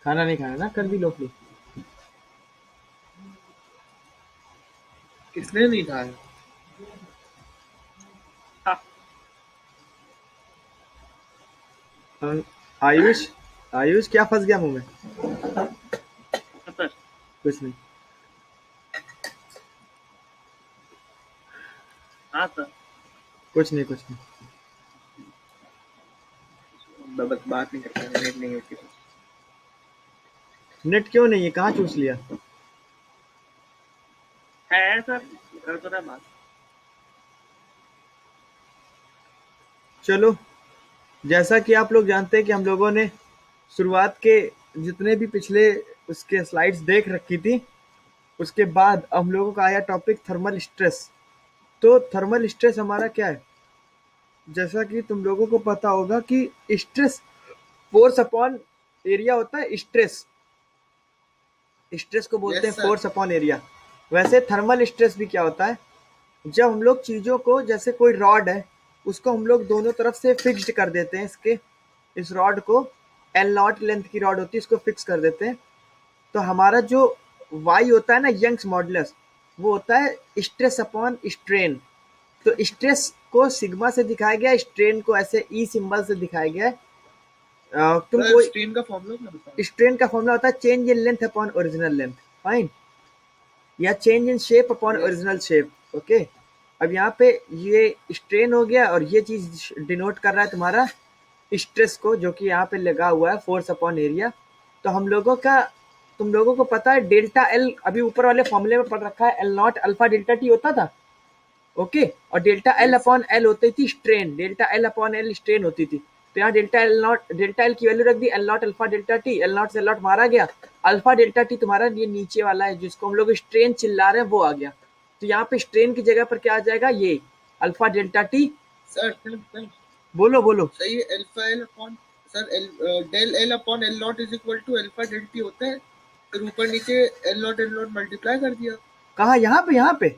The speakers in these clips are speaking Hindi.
खाना नहीं खाना ना, कर भी लो प्लीज। किसने नहीं खाया? आयुष, आयुष क्या फंस गया मुंह में? सर कुछ नहीं। हाँ सर, कुछ नहीं, कुछ नहीं। बस बात नहीं करता, नेट नहीं है उसके पास। नेट क्यों नहीं है? कहाँ चूस लिया? है सर, कर तो रहा बात। चलो, जैसा कि आप लोग जानते हैं कि हम लोगों ने शुरुआत के जितने भी पिछले उसके स्लाइड्स देख रखी थी, उसके बाद हम लोगों का आया टॉपिक थर्मल स्ट्रेस। तो थर्मल स्ट्रेस हमारा क्या है? जैसा कि तुम लोगों को पता होगा कि स्ट्रेस फोर्स अपॉन एरिया होता है। स्ट्रेस, स्ट्रेस को बोलते हैं yes sir. Force upon area. वैसे थर्मल स्ट्रेस भी क्या होता है? जब हम लोग चीजों को, जैसे कोई रॉड है, उसको हम लोग दोनों तरफ से फिक्स्ड कर देते हैं। इस रॉड को एल नॉट लेंथ की रॉड होती है, इसको फिक्स कर देते हैं। तो हमारा जो वाई होता है ना, यंग्स मॉडुलस, वो होता है स्ट्रेस अपॉन स्ट्रेन। तो स्ट्रेस को सिग्मा से दिखाया गया, स्ट्रेन को ऐसे ई सिंबल से दिखाया गया है। तुम सर कोई स्ट्रेन का फॉर्मूला क्या बताओ? स्ट्रेन का फॉर्मूला होता है change in length upon original length, fine, या change in shape upon yes original shape. Okay, अब यहाँ पे ये स्ट्रेन हो गया और ये चीज डिनोट कर रहा है तुम्हारा स्ट्रेस को, जो कि यहाँ पे लगा हुआ है फोर्स अपॉन एरिया। तो तुम लोगों को पता है डेल्टा एल, अभी ऊपर वाले फॉर्मूले में पढ़ रखा है, L naught alpha delta T होता था। ओके, और delta L yes upon L होती थी strain, delta L upon L strain होती थी। तो यहाँ डेल्टा एल की वैल्यू रख दी, L naught alpha delta T, L naught से एल नॉट मारा गया, अल्फा डेल्टा टी तुम्हारा ये नीचे वाला है जिसको हम लोग स्ट्रेन चिल्ला रहे हैं, वो आ गया। तो यहाँ पे स्ट्रेन की जगह पर क्या आ जाएगा? ये alpha delta T. Sir. Sir बोलो बोलो। सही है, alpha L upon sir del L upon L naught is equal to alpha del T होता है। फिर ऊपर नीचे एल नॉट मल्टीप्लाई कर दिया। कहा? यहाँ पे? यहाँ पे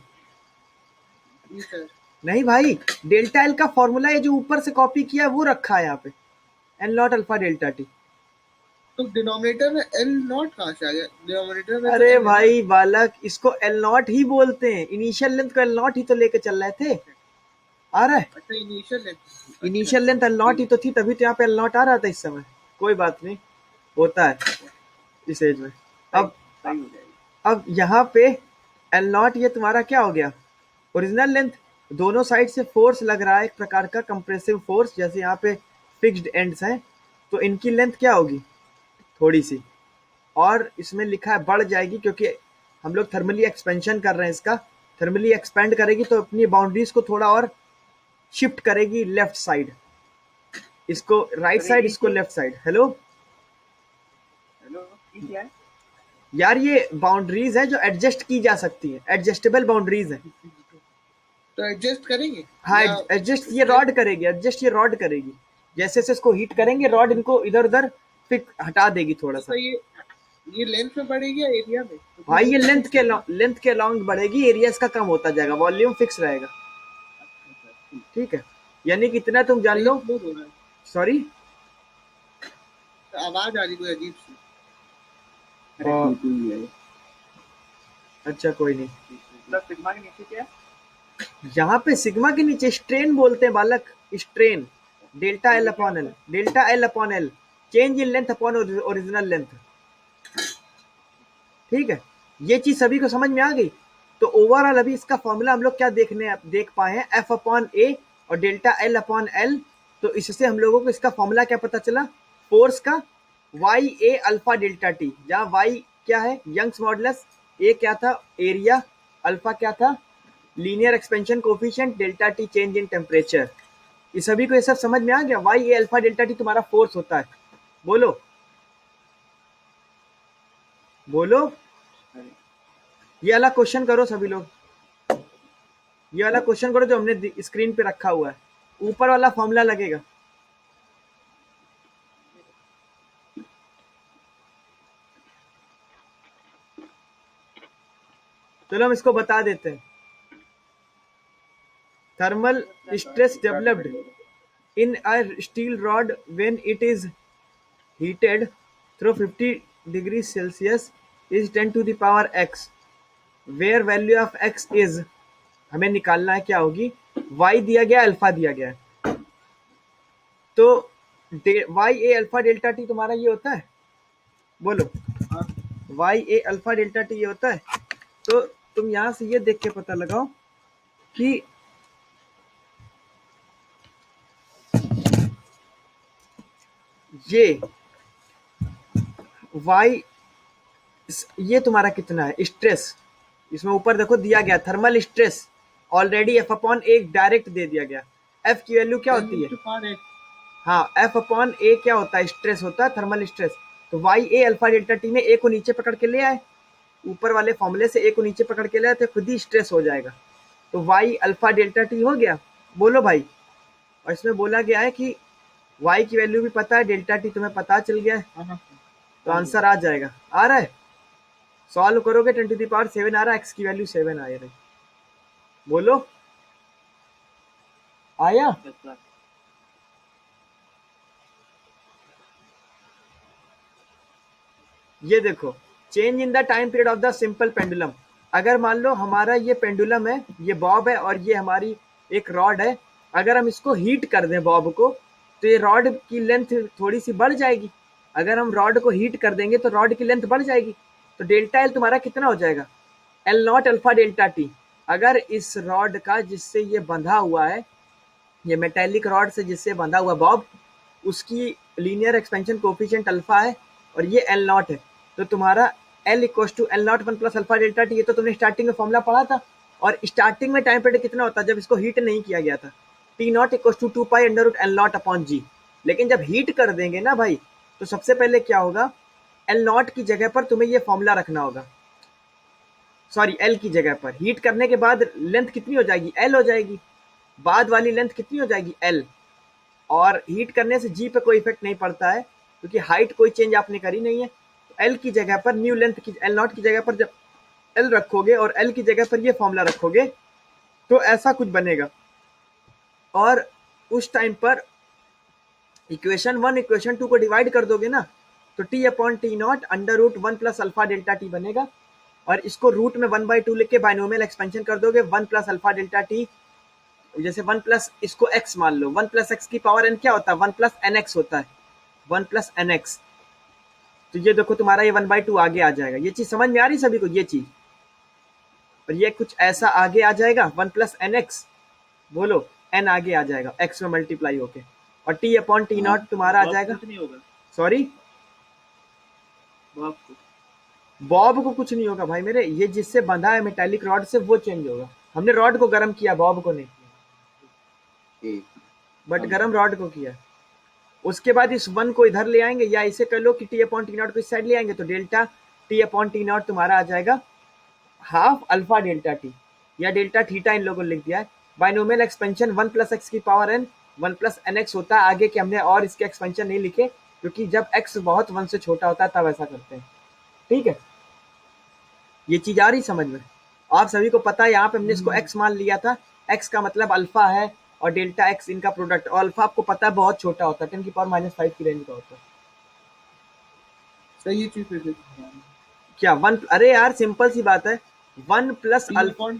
जी सर। नहीं भाई, डेल्टा एल का फॉर्मूला है जो ऊपर से कॉपी किया है वो रखा है यहाँ पे, L naught alpha delta T. तो डिनोमिनेटर में एल नॉट कहाँ से आ गया? डिनोमिनेटर में तो अरे एल है ना। भाई बालक, इसको एल नॉट ही बोलते हैं, इनिशियल लेंथ को एल नॉट ही तो लेके चल रहे थे। आ रहा है? अच्छा इनिशियल लेंथ। अच्छा इनिशियल अच्छा लेंथ एल नॉट ही ठीक तो थी, तभी तो यहाँ पे एल नॉट आ रहा था इस समय। कोई बात नहीं, होता है इस एज में। है। अब सही हो जाएगी। अब यहाँ पे एल नॉट ये तुम्हारा क्या हो गया? Original length. दोनों साइड से फोर्स लग रहा है, एक प्रकार का कंप्रेसिव फोर्स, जैसे यहाँ पे फिक्स्ड एंड्स हैं, तो इनकी लेंथ क्या होगी? थोड़ी सी और इसमें लिखा है बढ़ जाएगी, क्योंकि हम लोग थर्मली एक्सपेंशन कर रहे हैं इसका। थर्मली एक्सपेंड करेगी तो अपनी बाउंड्रीज को थोड़ा और शिफ्ट करेगी लेफ्ट साइड, इसको राइट सर साइड, ये इसको लेफ्ट साइड। हेलो हेलो ये क्या है? यार, ये बाउंड्रीज है जो एडजस्ट की जा सकती है, एडजस्टेबल बाउंड्रीज है। तो एडजस्ट करेंगे हाँ, या एडजस्ट ये स्ट्रेट? रॉड करेगी, एडजस्ट ये रॉड करेगी। जैसे जैसे इसको हीट करेंगे, रॉड इनको इधर उधर फिर हटा देगी थोड़ा तो सा। सर ये लेंथ में बढ़ेगी या एरिया में? तो फिर भाई ये एरिया फिक्स होगा। लेंथ के अलोंग बढ़ेगी, एरिया इसका कम होता जाएगा, वॉल्यूम फिक्स रहेगा। अच्छा सर ठीक। ठीक है, यानी कितना तुम जान सर ये लो। फ्लो हो रहा है। सॉरी, तो आवाज आ रही कोई अजीब सी। और अच्छा कोई नहीं। सर सिग्मा के नीचे क्या है? यहाँ पे सिग्मा के नीचे स्ट्रेन बोलते हैं बालक, स्ट्रेन। डेल्टा एल ये क्या अपॉन होता एल, है? Delta L upon L, change in length upon original length. ठीक है, ये चीज सभी को समझ में आ गई? तो ओवरऑल अभी इसका फॉर्मूला हम लोग क्या देख पाए हैं, एफ अपॉन ए और डेल्टा एल अपॉन एल। तो इससे हम लोगों को इसका फॉर्मूला क्या पता चला? फोर्स का, वाई ए अल्फा डेल्टा टी, जहाँ वाई क्या है? यंग्स मॉडुलस, ए क्या था? एरिया, अल्फा क्या था? Linear expansion coefficient, delta T change in temperature. ये सभी को ये सब समझ में आ गया? वाई ए अल्फा डेल्टा टी तुम्हारा फोर्स होता है। बोलो बोलो, ये वाला क्वेश्चन करो सभी लोग, ये वाला क्वेश्चन करो जो हमने स्क्रीन पे रखा हुआ है, ऊपर वाला फॉर्मूला लगेगा। चलो हम इसको बता देते हैं। Thermal stress developed in a steel rod when it is heated through 50 degrees Celsius is 10 to the power x, where value of x is, हमें निकालना है क्या होगी, y दिया गया, अल्फा दिया गया है, तो y a alpha delta T तुम्हारा ये होता है, बोलो y a alpha delta T ये होता है। तो तुम यहां से ये देख के पता लगाओ कि ये y ये तुम्हारा कितना है स्ट्रेस, इसमें ऊपर देखो दिया गया thermal stress already F upon एक डायरेक्ट दे दिया गया। एफ की वैल्यू क्या होती है, हाँ एफ अपॉन ए क्या होता है, स्ट्रेस होता है, थर्मल स्ट्रेस। तो वाई ए अल्फा डेल्टा टी में ए को नीचे पकड़ के ले आए, ऊपर वाले फॉर्मूले से ए को नीचे पकड़ के ले आए तो खुद ही स्ट्रेस हो जाएगा। तो वाई अल्फा डेल्टा टी हो गया, बोलो भाई। और इसमें बोला गया है कि वाई की वैल्यू भी पता है, डेल्टा टी तुम्हें पता चल गया है, तो आंसर आ जाएगा। आ रहा है, सॉल्व करोगे 10 टू द पावर 7 आ रहा है, एक्स की वैल्यू 7 आ रही, बोलो आया। ये देखो change in the time period of the simple pendulum. अगर मान लो हमारा ये पेंडुलम है, ये बॉब है और ये हमारी एक रॉड है, अगर हम इसको हीट कर दें बॉब को, तो ये रॉड की लेंथ थोड़ी सी बढ़ जाएगी। अगर हम रॉड को हीट कर देंगे तो रॉड की लेंथ बढ़ जाएगी। तो डेल्टा एल तुम्हारा कितना हो जाएगा, L naught alpha delta T. अगर इस रॉड का जिससे ये बंधा हुआ है, ये मेटेलिक रॉड से जिससे बंधा हुआ बॉब, उसकी लीनियर एक्सपेंशन कोफिशिएंट अल्फा है और ये एल नॉट है, तो तुम्हारा L equal to L naught one plus alpha delta T. ये तो तुमने स्टार्टिंग में फॉर्मूला पढ़ा था। और स्टार्टिंग में टाइम पीरियड कितना होता है जब इसको हीट नहीं किया गया था, T naught equal to 2 pi under root L naught upon g. लेकिन जब हीट कर देंगे ना भाई, तो सबसे पहले क्या होगा, एल नॉट की जगह पर तुम्हें ये फॉर्मूला रखना होगा, सॉरी एल की जगह पर। हीट करने के बाद लेंथ कितनी हो जाएगी, एल हो जाएगी, बाद वाली लेंथ कितनी हो जाएगी, एल। और हीट करने से जी पे कोई इफेक्ट नहीं पड़ता है, क्योंकि हाइट कोई चेंज आपने करी नहीं है। तो एल की जगह पर न्यू लेंथ की, एल नॉट की जगह पर जब एल रखोगे और एल की जगह पर ये फॉर्मूला रखोगे, तो ऐसा कुछ बनेगा। और उस टाइम पर इक्वेशन 1 इक्वेशन 2 को डिवाइड कर दोगे ना, तो T upon T naught under root 1 plus alpha delta T बनेगा। और इसको रूट में 1/2 लिख के बाइनोमियल एक्सपेंशन कर दोगे, 1 प्लस अल्फा डेल्टा टी, जैसे 1 प्लस इसको x मान लो, 1 प्लस एक्स की पावर n क्या होता है, 1 प्लस एन एक्स होता है, 1 प्लस एन एक्स। तो ये देखो तुम्हारा ये 1/2 आगे आ जाएगा। ये चीज समझ में आ रही सभी को, ये चीज। और ये कुछ ऐसा आगे आ जाएगा 1 प्लस एन एक्स, बोलो n आगे आ जाएगा x में मल्टीप्लाई होके, और t अपॉन टी नॉट तुम्हारा आ जाएगा, सॉरी बॉब को कुछ नहीं होगा भाई मेरे, ये जिससे बंधा है मेटालिक रॉड से वो चेंज होगा। हमने रॉड को गर्म किया, बॉब को नहीं किया, बट गर्म रॉड को किया। उसके बाद इस 1 को इधर ले आएंगे, या इसे कर लो कि टी अपॉन टी नॉट को इस साइड ले आएंगे, तो delta T upon T naught तुम्हारा आ जाएगा हाफ अल्फा डेल्टा टी, या डेल्टा थीटा इन लोगों ने लिख दिया है। बाइनोमियल एक्सपेंशन 1 प्लस एक्स की power n 1 plus n x होता है आगे के, हमने और इसके एक्सपेंशन नहीं लिखे, क्योंकि जब x बहुत 1 से छोटा होता है तब ऐसा करते हैं। ठीक है, ये चीज आ रही समझ में, आप सभी को पता है। यहाँ पे हमने इसको x मान लिया था, x का मतलब अल्फा है और डेल्टा x इनका प्रोडक्ट, और अल्फा आपको पता है बहुत छोटा होता है, 10 की पावर -5 की रेंज का होता है। सही चीज क्या 1, अरे यार सिंपल सी बात है, 1 plus alpha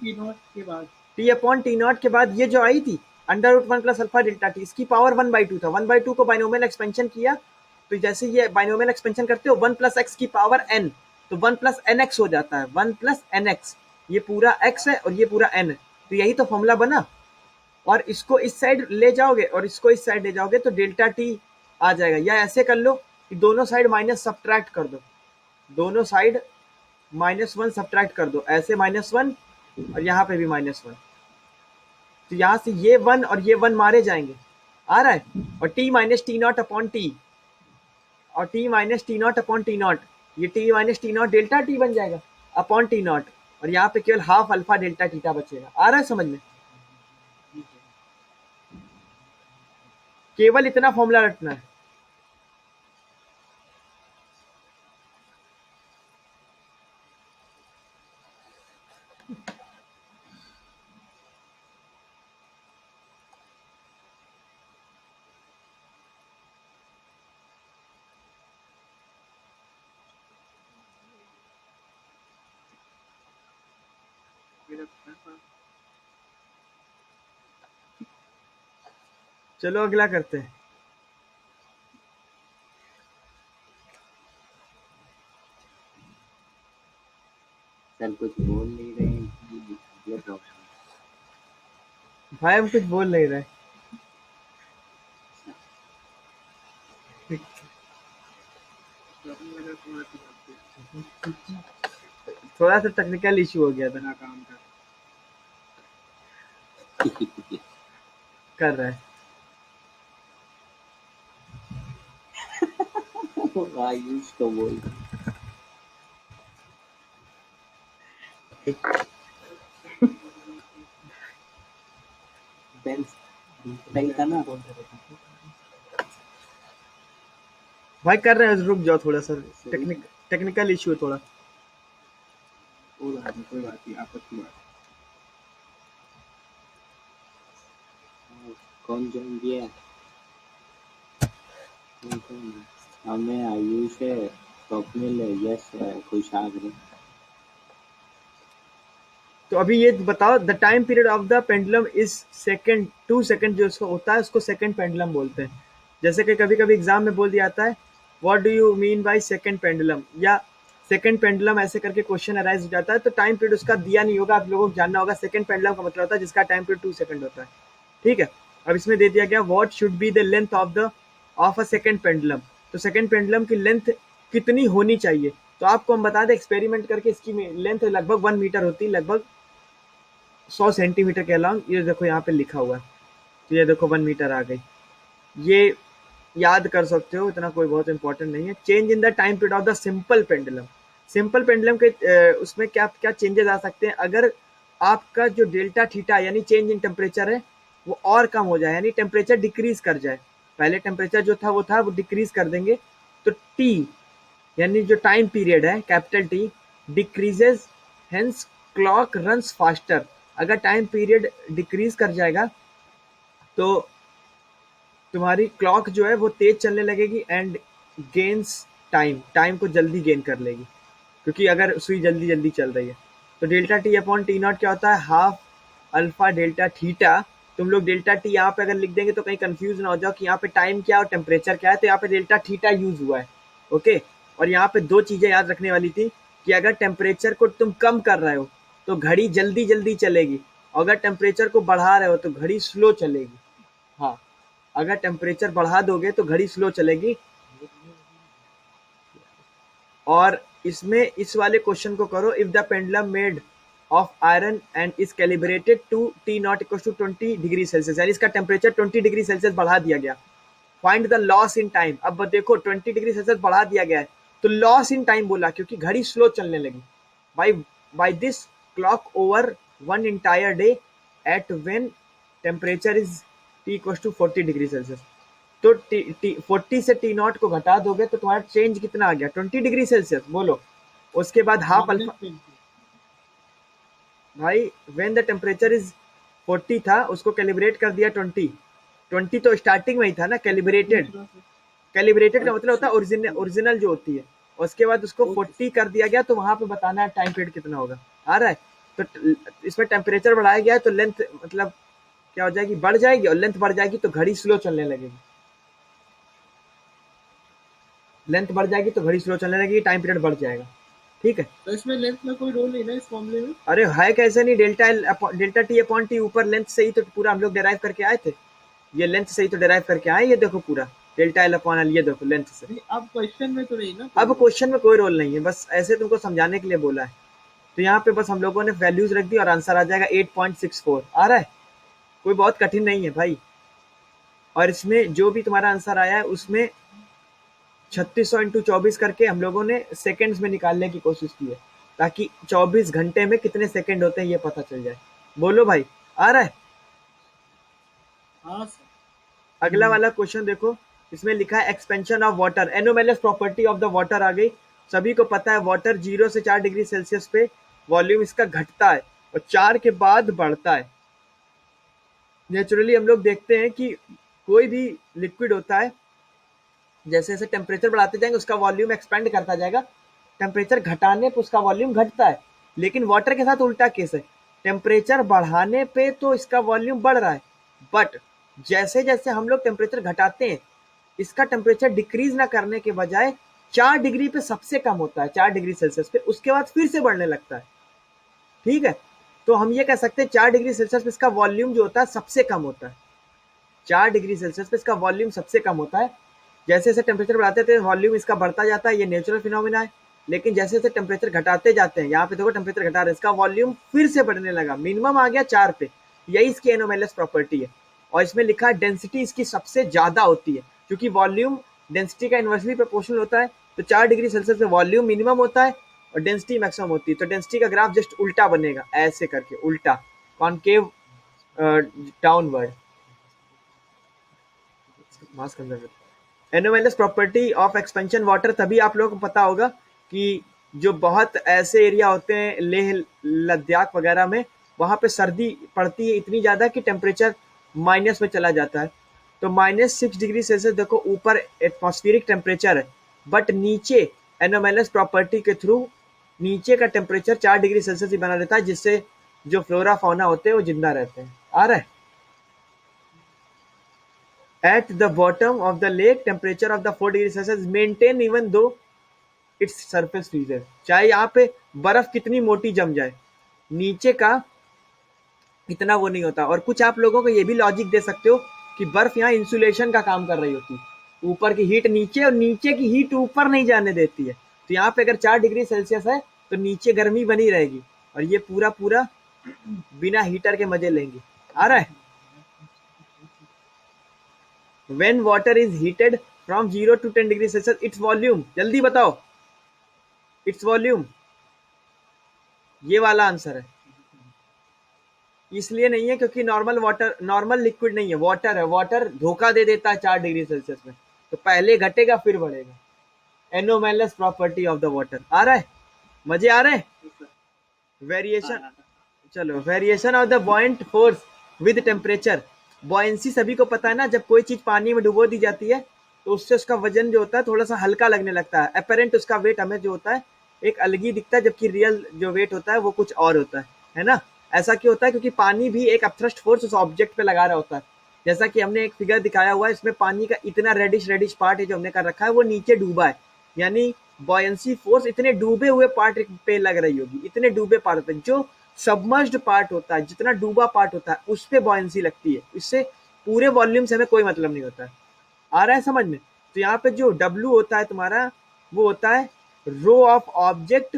T upon T naught के बाद ये जो आई थी under root 1 plus alpha delta T, इसकी पावर 1/2 था। 1/2 को बाइनोमियल एक्सपेंशन किया, तो जैसे ये बाइनोमियल एक्सपेंशन करते हो 1 प्लस एक्स की पावर n, तो 1 प्लस एन एक्स हो जाता है, 1 प्लस एन एक्स। ये पूरा x है और ये पूरा n है, तो यही तो फॉर्मूला बना। और इसको इस साइड ले जाओगे और इसको इस साइड ले जाओगे तो डेल्टा टी आ जाएगा। या ऐसे कर लो कि दोनों साइड माइनस सब्ट्रैक्ट कर दो, दोनों साइड -1 सब्ट्रैक्ट कर दो, ऐसे -1 और यहाँ पे भी -1, तो यहाँ से ये 1 और ये 1 मारे जाएंगे, आ रहा है। और t minus T not upon T, और t minus T not upon T not, ये t minus T not delta T बन जाएगा अपॉन टी नॉट, और यहाँ पे केवल हाफ अल्फा डेल्टा थीटा बचेगा। आ रहा है समझ में, केवल इतना फॉर्मूला रखना है। चलो अगला करते हैं। सर कुछ बोल नहीं रहे हैं कि ये प्रॉब्लम भाई हम कुछ बोल नहीं रहे। थोड़ा सा टेक्निकल इशू हो गया था। ना काम कर। है। कर रहा है। आयुष तो बोल बेंच सही था ना। भाई कर रहे हैं, रुक जाओ थोड़ा सा। टेक्निकल इशू है थोड़ा। कोई बात नहीं, आपत्ति बात। कौन ज्वाइन किया है? हमें आयुष है, स्वप्निल है, यश है, खुशहाल है। तो अभी ये बताओ, the time period of the pendulum is second, 2 second जो उसको होता है उसको सेकंड पेंडुलम बोलते हैं। जैसे कि कभी कभी एग्जाम में बोल दिया जाता है what do you mean by second pendulum, या सेकंड पेंडुलम ऐसे करके क्वेश्चन अराइज हो जाता है, तो टाइम पीरियड उसका दिया नहीं होगा, आप लोगों को जानना होगा। सेकंड पेंडुलम का मतलब होता है जिसका टाइम पीरियड 2 सेकंड होता है। ठीक है। अब इसमें दे दिया गया what should be the length of a second pendulum. तो सेकंड पेंडुलम की लेंथ कितनी होनी चाहिए, तो आपको हम बता दें एक्सपेरिमेंट करके, इसकी लेंथ लगभग 1 मीटर होती है, लगभग 100 सेंटीमीटर के अलाउंग। ये देखो यहाँ पे लिखा हुआ है, तो ये देखो 1 मीटर आ गई। ये याद कर सकते हो, इतना कोई बहुत इंपॉर्टेंट नहीं है। Change in the time period of the simple pendulum. Simple pendulum के उसमें क्या क्या चेंजेस आ सकते हैं, अगर आपका जो डेल्टा थीटा यानी चेंज इन टेम्परेचर है वो और कम हो जाए, यानी टेम्परेचर डिक्रीज कर जाए। पहले टेम्परेचर जो था वो डिक्रीज कर देंगे, तो टी यानी जो टाइम पीरियड है capital T decreases, hence clock runs faster. अगर टाइम पीरियड डिक्रीज कर जाएगा तो तुम्हारी क्लॉक जो है वो तेज चलने लगेगी एंड गेन्स टाइम, टाइम को जल्दी गेन कर लेगी, क्योंकि अगर सुई जल्दी जल्दी चल रही है। तो delta T upon T not क्या होता है, हाफ अल्फा डेल्टा थीटा। तुम लोग डेल्टा टी यहाँ पे अगर लिख देंगे तो कहीं कंफ्यूज ना हो जाओ कि यहाँ पे टाइम क्या और टेम्परेचर क्या है, तो यहाँ पे डेल्टा थीटा यूज हुआ है। ओके। और यहाँ पे दो चीजें याद रखने वाली थी कि अगर टेम्परेचर को तुम कम कर रहे हो तो घड़ी जल्दी जल्दी चलेगी, और अगर टेम्परेचर को बढ़ा रहे हो तो घड़ी स्लो चलेगी। हाँ, अगर टेम्परेचर बढ़ा दोगे तो घड़ी स्लो चलेगी। और इसमें इस वाले क्वेश्चन को करो, if the pendulum made of iron and is calibrated to T naught equal to 20 degree Celsius, यानी इसका टेम्परेचर 20 डिग्री सेल्सियस बढ़ा दिया गया। Find the loss in time. अब देखो 20 डिग्री सेल्सियस बढ़ा दिया गया है तो लॉस इन टाइम बोला क्योंकि घड़ी स्लो चलने लगी। By by this clock over one entire day at when temperature is T equal to 40 degree Celsius. तो टी 40 से टी नॉट को घटा दोगे तो तुम्हारा चेंज कितना आ गया, 20 डिग्री सेल्सियस बोलो। उसके बाद हाफ अल्फा, भाई व्हेन द टेम्परेचर इज 40 था उसको कैलिब्रेट कर दिया 20 तो स्टार्टिंग में ही था ना कैलिब्रेटेड। कैलिब्रेटेड का मतलब होता है ओरिजिनल, ओरिजिनल जो होती है। उसके बाद उसको 40 कर दिया गया तो वहां पे बताना है टाइम पीरियड कितना होगा। आ रहा है। तो इसमें टेम्परेचर बढ़ाया गया है तो लेंथ मतलब क्या हो जाएगी, बढ़ जाएगी, और लेंथ बढ़ जाएगी तो घड़ी स्लो चलने लगेगी। लेंथ बढ़ जाएगी तो घड़ी स्लो चलने लगेगी, टाइम पीरियड बढ़ जाएगा। ठीक है। तो इसमें लेंथ में कोई रोल नहीं ना इस मामले में? अरे है कैसे नहीं, डेल्टा टी अपॉन टी ऊपर लेंथ से ही तो पूरा हम लोग डेराइव करके आए थे। ये लेंथ से ही तो डेराइव करके आए, ये देखो पूरा डेल्टा एल अपॉन एल, ये देखो लेंथ से। नहीं, अब क्वेश्चन में तो नहीं ना। अब क्वेश्चन में कोई रोल नहीं है, बस ऐसे तुमको समझाने के लिए बोला है। तो यहाँ पे बस हम लोगों ने वैल्यूज रख दी और आंसर आ जाएगा 8.64। आ रहा है, कोई बहुत कठिन नहीं है भाई। और इसमें जो भी तुम्हारा आंसर आया है उसमें 3600 इंटू 24 करके हम लोगों ने सेकंड्स में निकालने की कोशिश की है, ताकि 24 घंटे में कितने सेकंड होते हैं ये पता चल जाए। बोलो भाई, आ रहा है। हाँ सर। अगला वाला क्वेश्चन देखो, इसमें लिखा है expansion of water, anomalous property of the water आ गई। सभी को पता है वाटर 0 से 4 डिग्री सेल्सियस पे वॉल्यूम इसका घटता है और 4 के बाद बढ़ता है। नेचुरली हम लोग देखते हैं कि कोई भी लिक्विड होता है जैसे जैसे टेम्परेचर बढ़ाते जाएंगे उसका वॉल्यूम एक्सपेंड करता जाएगा, टेम्परेचर घटाने पे उसका वॉल्यूम घटता है। लेकिन वाटर के साथ उल्टा केस है, टेम्परेचर बढ़ाने पे तो इसका वॉल्यूम बढ़ रहा है, बट जैसे जैसे हम लोग टेम्परेचर घटाते हैं, इसका टेम्परेचर डिक्रीज ना करने के बजाय 4 डिग्री पे सबसे कम होता है, 4 डिग्री सेल्सियस पे, उसके बाद फिर से बढ़ने लगता है। ठीक है, तो हम ये कह सकते हैं 4 डिग्री सेल्सियस पे इसका वॉल्यूम जो होता है सबसे कम होता है। 4 डिग्री सेल्सियस पे इसका वॉल्यूम सबसे कम होता है। जैसे जैसे टेम्परेचर बढ़ाते थे वॉल्यूम इसका बढ़ता जाता है, ये नेचुरल फिनोमिना है। लेकिन जैसे जैसे टेम्परेचर घटाते जाते हैं, यहाँ पे देखो टेम्परेचर घटा रहे हैं, इसका वॉल्यूम फिर से बढ़ने लगा, मिनिमम आ गया 4 पे। यही इसकी एनोमेलियस प्रॉपर्टी है। और इसमें लिखा है डेंसिटी इसकी सबसे ज्यादा होती है, क्योंकि वॉल्यूम डेंसिटी का इन्वर्सली प्रोपोर्शनल होता है। तो 4 डिग्री सेल्सियस पे वॉल्यूम मिनिमम होता है और डेंसिटी मैक्सिमम होती है। तो डेंसिटी का ग्राफ जस्ट उल्टा बनेगा, ऐसे करके उल्टा, concave downward. Mass conservative anomalous property of expansion water, तभी आप लोगों को पता होगा कि जो बहुत ऐसे एरिया होते हैं लेह लद्दाख वगैरह में, वहां पे सर्दी पड़ती है इतनी ज्यादा कि टेम्परेचर माइनस में चला जाता है। तो -6 डिग्री सेल्सियस देखो ऊपर एटमॉस्फेरिक टेम्परेचर है, बट नीचे एनोमेलियस प्रॉपर्टी के थ्रू नीचे का टेम्परेचर 4 डिग्री सेल्सियस ही बना रहता है, जिससे जो फ्लोरा फाउना होते हैं वो जिंदा रहते हैं। आ रहा है? At the bottom of the lake, temperature of the 4 degree Celsius is maintained even though its surface freezes. चाहे यहाँ पे बर्फ कितनी मोटी जम जाए, नीचे का इतना वो नहीं होता। और कुछ आप लोगों को ये भी लॉजिक दे सकते हो कि बर्फ यहाँ इंसुलेशन का काम कर रही होती, ऊपर की हीट नीचे और नीचे की हीट ऊपर नहीं जाने देती है। तो यहाँ पे अगर 4 डिग्री सेल्सियस है तो नीचे गर्मी बनी रहेगी और ये पूरा पूरा बिना हीटर के मजे लेंगे। आ रहा है? When water is heated from 0 to 10 degree Celsius, its volume, जल्दी बताओ, its volume, ये वाला आंसर है। इसलिए नहीं है क्योंकि नॉर्मल वाटर, नॉर्मल लिक्विड नहीं है, वाटर है। वाटर धोखा दे देता है 4 डिग्री सेल्सियस में, तो पहले घटेगा फिर बढ़ेगा। एनोमेलियस प्रॉपर्टी ऑफ द वाटर। आ रहा है? मजे आ रहे हैं? वेरिएशन, चलो, variation of the बॉइंट force with temperature. Buoyancy सभी को पता है ना, जब कोई चीज पानी में डुबो दी जाती है तो उससे उसका वजन जो होता है थोड़ा सा हल्का लगने लगता है। अपेरेंट उसका वेट हमें जो होता है एक अलग ही दिखता है, जबकि रियल जो वेट होता है वो कुछ और होता है ना? ऐसा क्यों होता है? क्योंकि पानी भी एक अपथ्रस्ट फोर्स उस ऑब्जेक्ट पे लगा रहा होता है। जैसा कि हमने एक फिगर दिखाया हुआ है, इसमें पानी का इतना रेडिश रेडिश पार्ट है जो हमने कर रखा है, वो नीचे डूबा है, यानी बॉयंसी फोर्स इतने डूबे हुए पार्ट पे लग रही होगी, इतने डूबे पार्ट पे। जो सबमर्ज्ड पार्ट होता है, जितना डूबा पार्ट होता है, उस पे बॉयंसी लगती है। इससे पूरे वॉल्यूम से हमें कोई मतलब नहीं होता है। आ रहा है समझ में? तो यहाँ पे जो W होता है तुम्हारा, वो होता है रो ऑफ ऑब्जेक्ट,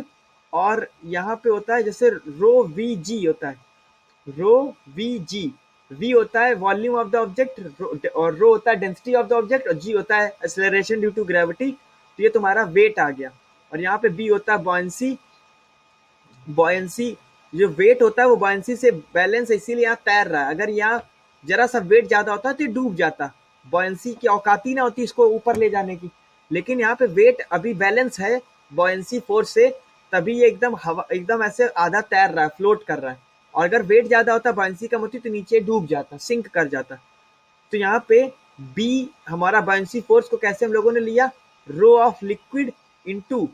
और यहाँ पे होता है जैसे रो वी जी होता है, रो वी जी। V होता है वॉल्यूम ऑफ द ऑब्जेक्ट, और रो होता है डेंसिटी ऑफ द ऑब्जेक्ट, और G होता है एक्सेलरेशन ड्यू टू ग्रेविटी। तो ये तुम्हारा वेट आ गया। और यहाँ पे B होता है बॉयंसी। बॉयंसी जो वेट होता है वो बॉयंसी से बैलेंस है, इसीलिए यहाँ तैर रहा है। अगर यहाँ जरा सा वेट ज्यादा होता तो ये डूब जाता, बॉयंसी की औकात ही ना होती इसको ऊपर ले जाने की। लेकिन यहाँ पे वेट अभी बैलेंस है बॉयंसी फोर्स से, तभी ये एकदम हवा, एकदम ऐसे आधा तैर रहा है, फ्लोट कर रहा है। और अगर वेट ज्यादा होता, बॉयंसी कम होती, तो नीचे डूब जाता, सिंक कर जाता। तो यहाँ पे बी हमारा बॉयंसी फोर्स को कैसे हम लोगों ने लिया, rho of liquid into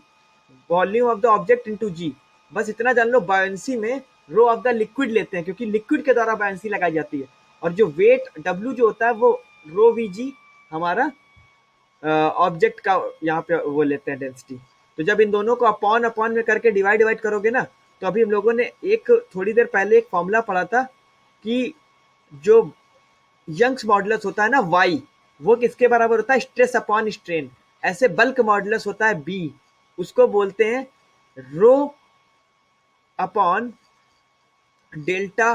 volume of the object into g. बस इतना जान लो, बॉयंसी में रो ऑफ द लिक्विड लेते हैं, क्योंकि लिक्विड के द्वारा बॉयंसी लगाई जाती है। और जो वेट W जो होता है वो रो वी जी हमारा ऑब्जेक्ट का यहाँ पे वो लेते हैं डेंसिटी। तो जब इन दोनों को अपॉन अपॉन में करके डिवाइड करोगे ना, तो अभी हम लोगों ने एक थोड़ी देर पहले एक फॉर्मूला पढ़ा था कि जो यंग्स मॉडुलस होता है ना Y, वो किसके बराबर होता है, स्ट्रेस अपॉन स्ट्रेन। ऐसे बल्क मॉडुलस होता है B, उसको बोलते हैं रो अपॉन डेल्टा।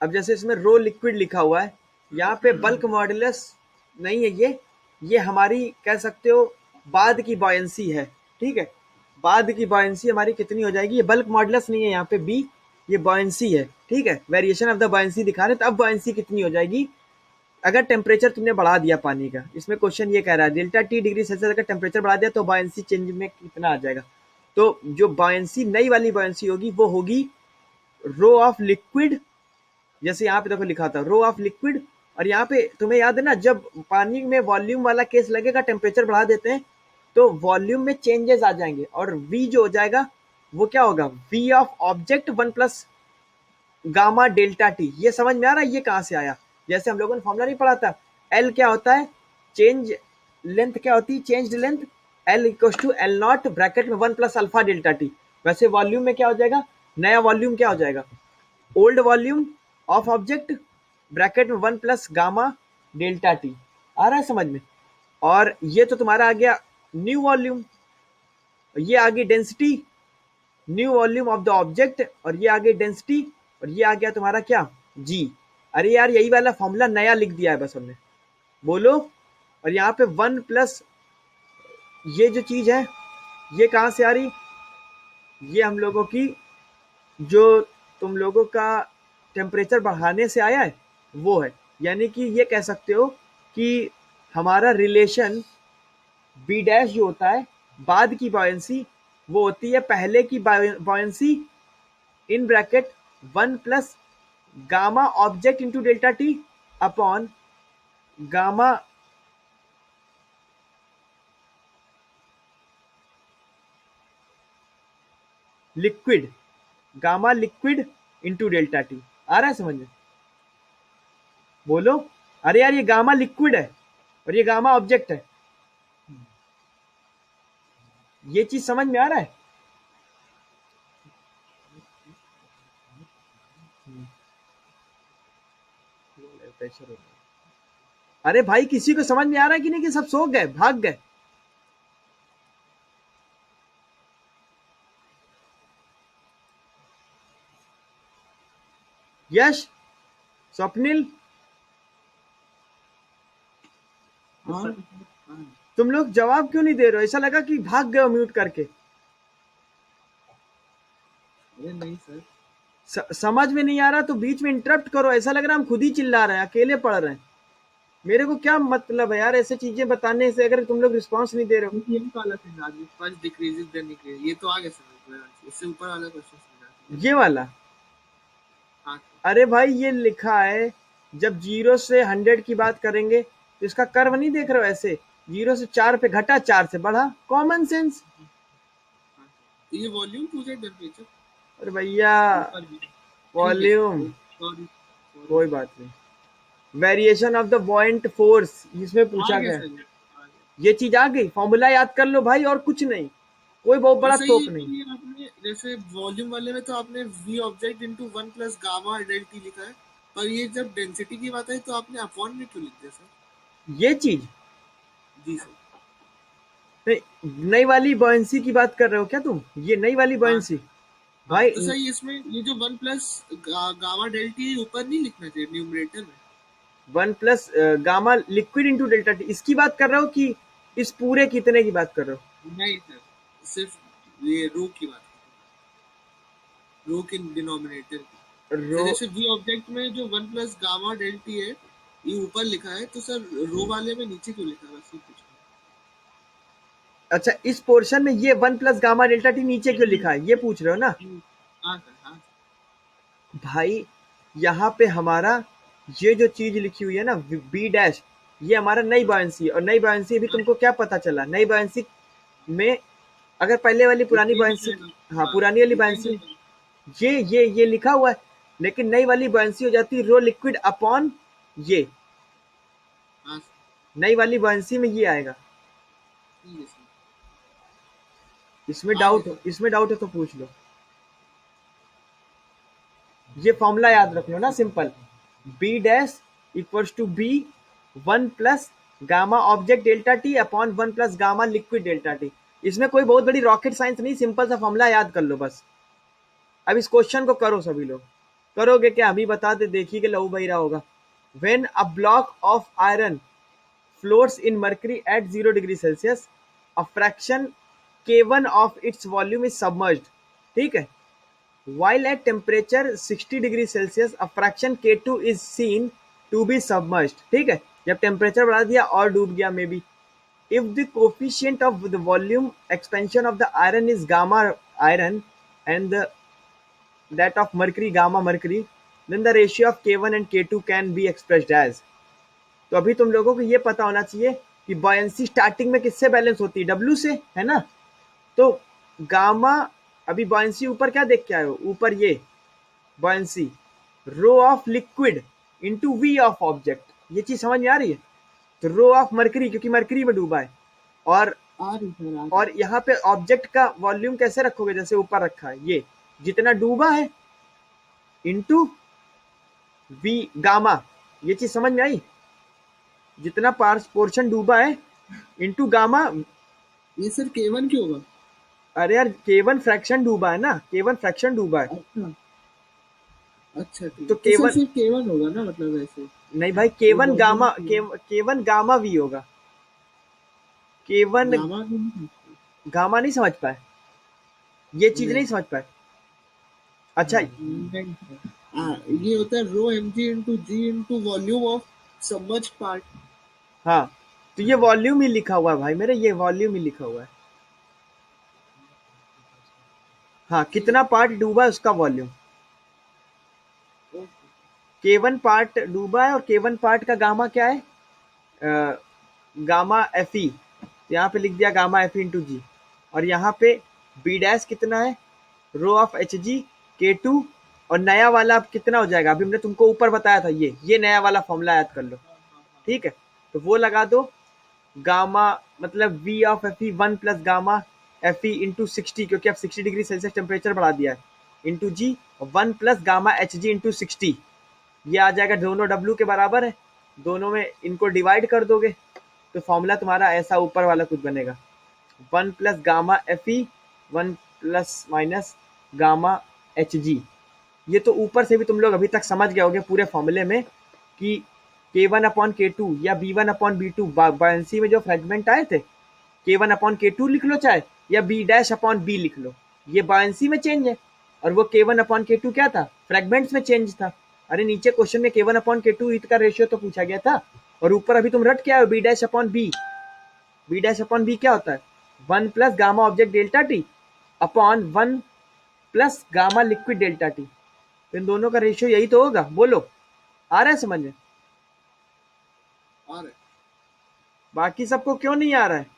अब जैसे इसमें रो लिक्विड लिखा हुआ है, यहाँ पे बल्क मॉडुलस नहीं है, ये हमारी कह सकते हो बाद की बॉयंसी है। ठीक है, बाद की बॉयंसी हमारी कितनी हो जाएगी, ये बल्क मॉडुलस नहीं है यहाँ पे B, ये बॉयंसी है। ठीक है, वेरिएशन ऑफ द बॉयंसी दिखा रहे, तो अब बॉयंसी कितनी हो जाएगी अगर टेम्परेचर तुमने बढ़ा दिया पानी का। इसमें क्वेश्चन ये कह रहा है डेल्टा T डिग्री सेल्सियस अगर टेम्परेचर बढ़ा दिया तो बॉयंसी चेंज में कितना आ जाएगा। तो जो बॉयंसी नई वाली बॉयंसी होगी वो होगी रो ऑफ लिक्विड, जैसे यहाँ पे देखो लिखा था रो ऑफ लिक्विड। और यहाँ पे तुम्हें याद है ना, जब पानी में वॉल्यूम वाला केस लगेगा, टेम्परेचर बढ़ा देते हैं तो वॉल्यूम में चेंजेस आ जाएंगे, और V जो हो जाएगा वो क्या होगा, V of object 1 plus gamma delta T। ये समझ में आ रहा है ये कहाँ से आया? जैसे हम लोगों ने फॉर्मूला नहीं पढ़ा था, एल क्या होता है, चेंज लेंथ क्या होती है, change length, L equal to L naught bracket में 1 प्लस अल्फा डेल्टा टी। वैसे वॉल्यूम में क्या हो जाएगा, नया वॉल्यूम क्या हो जाएगा, old volume of object bracket में 1 प्लस गामा डेल्टा टी। आ रहा है समझ में। और ये तो तुम्हारा आ गया न्यू वॉल्यूम, ये आ गई density, new volume of the object, और ये आ गई डेंसिटी, और ये आ गया तुम्हारा क्या, जी। अरे यार यही वाला फॉर्मूला नया लिख दिया है बस हमने, बोलो। और यहाँ पे 1 प्लस ये जो चीज है ये कहाँ से आ रही, ये हम लोगों की जो तुम लोगों का टेम्परेचर बढ़ाने से आया है वो है। यानी कि ये कह सकते हो कि हमारा रिलेशन बी डैश जो होता है बाद की बॉयंसी, वो होती है पहले की buoyancy in bracket 1 plus gamma object into delta T upon gamma liquid, gamma liquid into delta T. आ रहा है समझ में, बोलो। अरे यार ये गामा लिक्विड है और ये गामा ऑब्जेक्ट है, ये चीज समझ में आ रहा है। अरे भाई किसी को समझ में आ रहा है कि नहीं, कि सब सो गए भाग गए। यश, स्वप्निल, हाँ तुम लोग जवाब क्यों नहीं दे रहे हो, ऐसा लगा कि भाग गए हो म्यूट करके। अरे नहीं सर, समझ में नहीं आ रहा तो बीच में इंटरप्ट करो, ऐसा लग रहा है हम खुद ही चिल्ला रहे हैं, अकेले पढ़ रहे हैं। मेरे को क्या मतलब है यार ऐसे चीजें बताने से, अगर तुम लोग रिस्पांस नहीं दे रहे हो। ये वाला समझा दीजिए, फर्स्ट डिक्रीजिंग देन इंक्रीज, ये तो आगे समझ में, इससे ऊपर वाला क्वेश्चन समझा दीजिए। ये वाला, हाँ अरे भाई ये लिखा है जब 0 से 100 की बात करेंगे तो इसका कर्व नहीं देख रहे हो, ऐसे 0 से 4 पे घटा, 4 से बढ़ा, कॉमन सेंस। हाँ, तो ये वॉल्यूम पूछे टेम्परेचर अरे भैया ऊपर भी, वॉल्यूम सॉरी कोई बात नहीं, वेरिएशन ऑफ द बॉइंट फोर्स इसमें पूछा आगे गया। सर, आगे। ये चीज आ गई, फॉर्मूला याद कर लो भाई और कुछ नहीं, कोई बहुत बड़ा वैसे तोप नहीं। ये आपने जैसे वॉल्यूम वाले में तो आपने v object into 1 plus gamma del T लिखा है, पर ये जब डेंसिटी की बात आई तो आपने अपॉन में क्यों लिख दिया सर? ये चीज जी सर। नहीं, नई वाली बॉयंसी की बात कर रहे हो क्या तुम, ये नई वाली हाँ बॉयंसी हाँ, भाई। तो सर इसमें ये जो 1 प्लस गामा डेल टी ऊपर नहीं लिखना चाहिए न्यूमरेटर में? 1 plus gamma liquid into delta T इसकी बात कर रहे हो कि इस पूरे कितने की बात कर रहे हो। नहीं सर, सिर्फ ये रो की बात है, रो के डिनोमिनेटर की। रो, सर जैसे v ऑब्जेक्ट में जो 1 प्लस गामा डेल टी है ये ऊपर लिखा है, तो सर रो वाले में नीचे क्यों लिखा है, बस ये पूछ रहा अच्छा इस पोर्शन में ये 1 प्लस गामा डेल्टा टी नीचे क्यों लिखा है ये पूछ रहे हो ना। हूँ। हाँ सर, हाँ सर। भाई यहाँ पे हमारा ये जो चीज लिखी हुई है ना बी डैश, ये हमारा नई बॉयंसी, और नई बॉयंसी भी तुमको क्या पता चला, नई बॉयंसी में अगर पहले वाली ये पुरानी चेंज हो बॉयंसी, जाएगा, हाँ हाँ पुरानी वाली ये चेंज हो बॉयंसी, जाएगा। ये लिखा हुआ है, लेकिन नई वाली बॉयंसी हो जाती है रो लिक्विड अपॉन ये, हाँ सर, नई वाली बॉयंसी में ये आएगा। ठीक है सर। इसमें आगे डाउट हो, सर। इसमें डाउट है तो पूछ लो। ये फॉर्मूला याद रख लो ना, simple, B dash equals to B 1 plus gamma object delta T upon 1 plus gamma liquid delta T. इसमें कोई बहुत बड़ी रॉकेट साइंस नहीं, सिंपल सा फॉर्मूला याद कर लो बस। अब इस क्वेश्चन को करो सभी लोग, करोगे क्या अभी बता दे, देखिए कि लहू बही रहा होगा। When a block of iron floats in mercury at 0 degree Celsius, a fraction K1 of its volume is submerged, ठीक है, while at temperature 60 degree Celsius, a fraction K2 is seen to be submerged, ठीक है, जब टेम्परेचर बढ़ा दिया और डूब गया may be. If the coefficient of the volume expansion of the iron is gamma iron and that of mercury gamma mercury, then the ratio of K1 and K2 can be expressed as। तो अभी तुम लोगों को ये पता होना चाहिए कि बॉयंसी स्टार्टिंग में किससे बैलेंस होती है, डब्ल्यू से, है ना। तो गामा, अभी बॉयंसी ऊपर क्या देख के आए हो, ऊपर ये buoyancy rho of liquid into V of object. ये चीज समझ में आ रही है? तो रो ऑफ मरकरी, क्योंकि मरकरी में डूबा है, और आ रही सर, आ और यहाँ पे ऑब्जेक्ट का वॉल्यूम कैसे रखोगे, जैसे ऊपर रखा है, ये जितना डूबा है इंटू वी गामा। ये चीज समझ में आई? जितना पोर्शन डूबा है इंटू गामा। ये सर K1 क्यों होगा? अरे यार K1 फ्रैक्शन डूबा है ना, K1 फ्रैक्शन डूबा है, अच्छा अच्छा, ठीक तो है, तो सर K1 फिर K1 होगा ना, मतलब ऐसे नहीं भाई, वो K1 volume gamma K1 K1 gamma we होगा। K1 गामा भी नहीं है। गामा नहीं समझ पाए, ये चीज नहीं नहीं समझ पाए। अच्छा नहीं सर। ये होता है rho mg into g into volume of submerge part. हाँ, तो ये वॉल्यूम ही लिखा हुआ है भाई मेरे, ये वॉल्यूम ही लिखा हुआ है। हाँ, कितना पार्ट डूबा है उसका वॉल्यूम। K1 पार्ट डूबा है और K1 पार्ट का गामा क्या है, गामा एफ ई। यहाँ पे लिख दिया गामा एफ इंटू जी, और यहाँ पे बी डैश कितना है, row of H G K2, और नया वाला अब कितना हो जाएगा, अभी हमने तुमको ऊपर बताया था, ये नया वाला फॉर्मूला याद कर लो, ठीक है? तो वो लगा दो, गामा मतलब V of F E 1 plus gamma F E into 60, क्योंकि अब 60 डिग्री सेल्सियस टेम्परेचर बढ़ा दिया है, इंटू जी 1 plus gamma H G into 60। ये आ जाएगा, दोनों डब्ल्यू के बराबर है, दोनों में इनको डिवाइड कर दोगे तो फॉर्मूला तुम्हारा ऐसा ऊपर वाला कुछ बनेगा, 1 plus gamma F E 1 plus minus gamma H G. ये तो ऊपर से भी तुम लोग अभी तक समझ गए होगे पूरे फॉर्मूले में कि K1 अपॉन K2 या B1 अपॉन B2 बायंसी में जो फ्रेगमेंट आए थे, K1 अपॉन K2 लिख लो चाहे, या B डैश अपॉन B लिख लो, ये बायंसी में चेंज है, और वो K1 अपॉन K2 क्या था, फ्रेगमेंट्स में चेंज था। अरे नीचे क्वेश्चन में K1 अपॉन K2 का रेशियो तो पूछा गया था, और ऊपर अभी तुम रट के आए हो B dash upon B। B dash upon B क्या होता है, 1 plus gamma object delta T upon 1 plus gamma liquid delta T. इन दोनों का रेशियो यही तो होगा, बोलो आ रहा है समझ में? आ रहा है। बाकी सबको क्यों नहीं आ रहा है?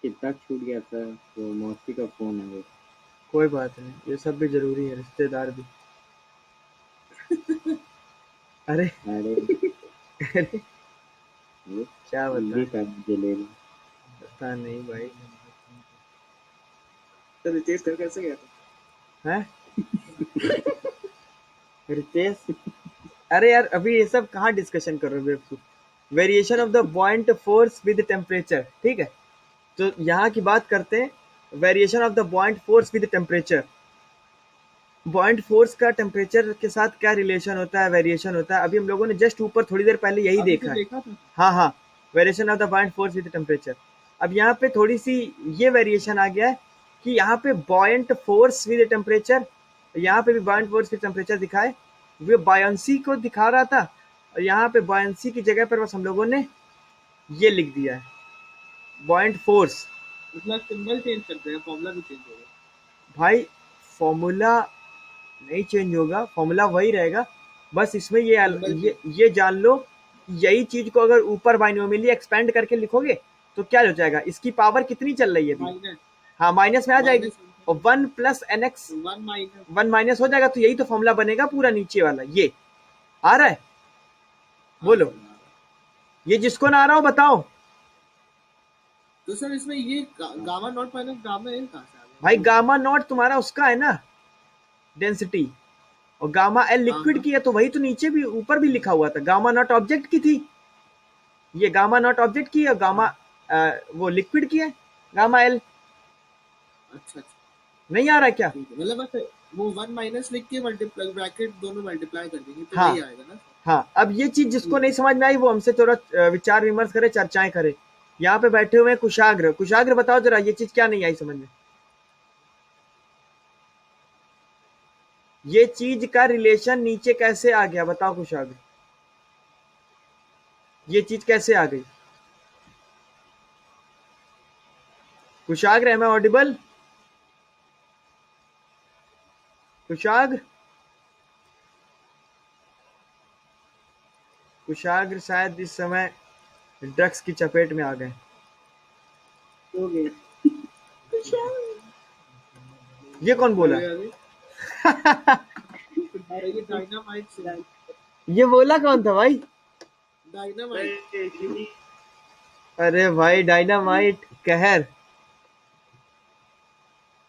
कितना छूट गया था, वो मौसी का फोन है वो। कोई बात नहीं, ये सब भी जरूरी है, रिश्तेदार भी। अरे अरे अरे वो क्या भी बताएं, कर मुझे ले लो। पता नहीं भाई। तो रितेश सर कैसे गया था? है रितेश, अरे यार अभी ये सब कहाँ डिस्कशन कर रहे हो बेवकूफ। Variation of the बॉइंट force with temperature, ठीक है? तो यहाँ की बात करते हैं, variation of the बॉइंट force with temperature. बॉइंट force का टेम्परेचर के साथ क्या रिलेशन होता है, वेरिएशन होता है, अभी हम लोगों ने जस्ट ऊपर थोड़ी देर पहले यही अभी तो देखा है। देखा था। हाँ हाँ, variation of the बॉइंट force with temperature. अब यहाँ पे थोड़ी सी ये वेरिएशन आ गया है कि यहाँ पे बॉयंट फोर्स विद टेम्परेचर, यहाँ पे भी बॉयंट फोर्स विद टेम्परेचर दिखाए, वो बायंसी को दिखा रहा था, और यहाँ पे बायंसी की जगह पर बस हम लोगों ने ये लिख दिया है, बॉयंट फोर्स। मतलब सिंबल चेंज कर दिया, फॉर्मूला भी चेंज हो गया। भाई फॉर्मूला नहीं चेंज होगा, फॉर्मूला वही रहेगा, बस इसमें सिंबल चेंज। ये जान लो, यही चीज को अगर ऊपर बाइनोमियली एक्सपेंड करके लिखोगे तो क्या हो जाएगा, इसकी पावर कितनी चल रही है अभी, माइनस हाँ माइनस में आ जाएगी, माइनस और 1 plus n x 1 minus 1 minus हो जाएगा, तो यही तो फॉर्मूला बनेगा पूरा नीचे वाला। ये आ रहा है, हाँ बोलो, सर, आ रहा है। ये जिसको ना आ रहा हो बताओ। तो सर इसमें ये gamma not minus gamma L कहाँ से आ गया? भाई गामा नॉट तुम्हारा उसका है ना, डेंसिटी, और गामा एल हाँ लिक्विड हाँ। की है, तो वही तो नीचे भी ऊपर भी लिखा हुआ था, गामा नॉट ऑब्जेक्ट की थी, ये गामा नॉट ऑब्जेक्ट की है, और गामा वो लिक्विड की है, गामा एल। अच्छा अच्छा, नहीं आ रहा क्या? ठीक है, मतलब बस वो 1 माइनस लिख के मल्टीप्लाई ब्रैकेट दोनों मल्टीप्लाई कर देंगे तो हाँ वही आएगा ना। हाँ, अब ये चीज जिसको ठीक नहीं है। समझ में आई वो हमसे थोड़ा विचार विमर्श करे, चर्चाएं करे। यहाँ पे बैठे हुए हैं कुशाग्र, कुशाग्र बताओ जरा ये चीज क्या नहीं आई समझ में, ये चीज का रिलेशन नीचे कैसे आ गया, बताओ कुशाग्र, ये चीज कैसे आ गई? कुशाग्र, एम आई ऑडिबल? कुशाग्र, कुशाग्र शायद इस समय ड्रग्स की चपेट में आ गए। हो गया। ये कौन बोला? अरे अरे ये डायनामाइट से ये बोला कौन था भाई? डायनामाइट। अरे भाई डायनामाइट कहर,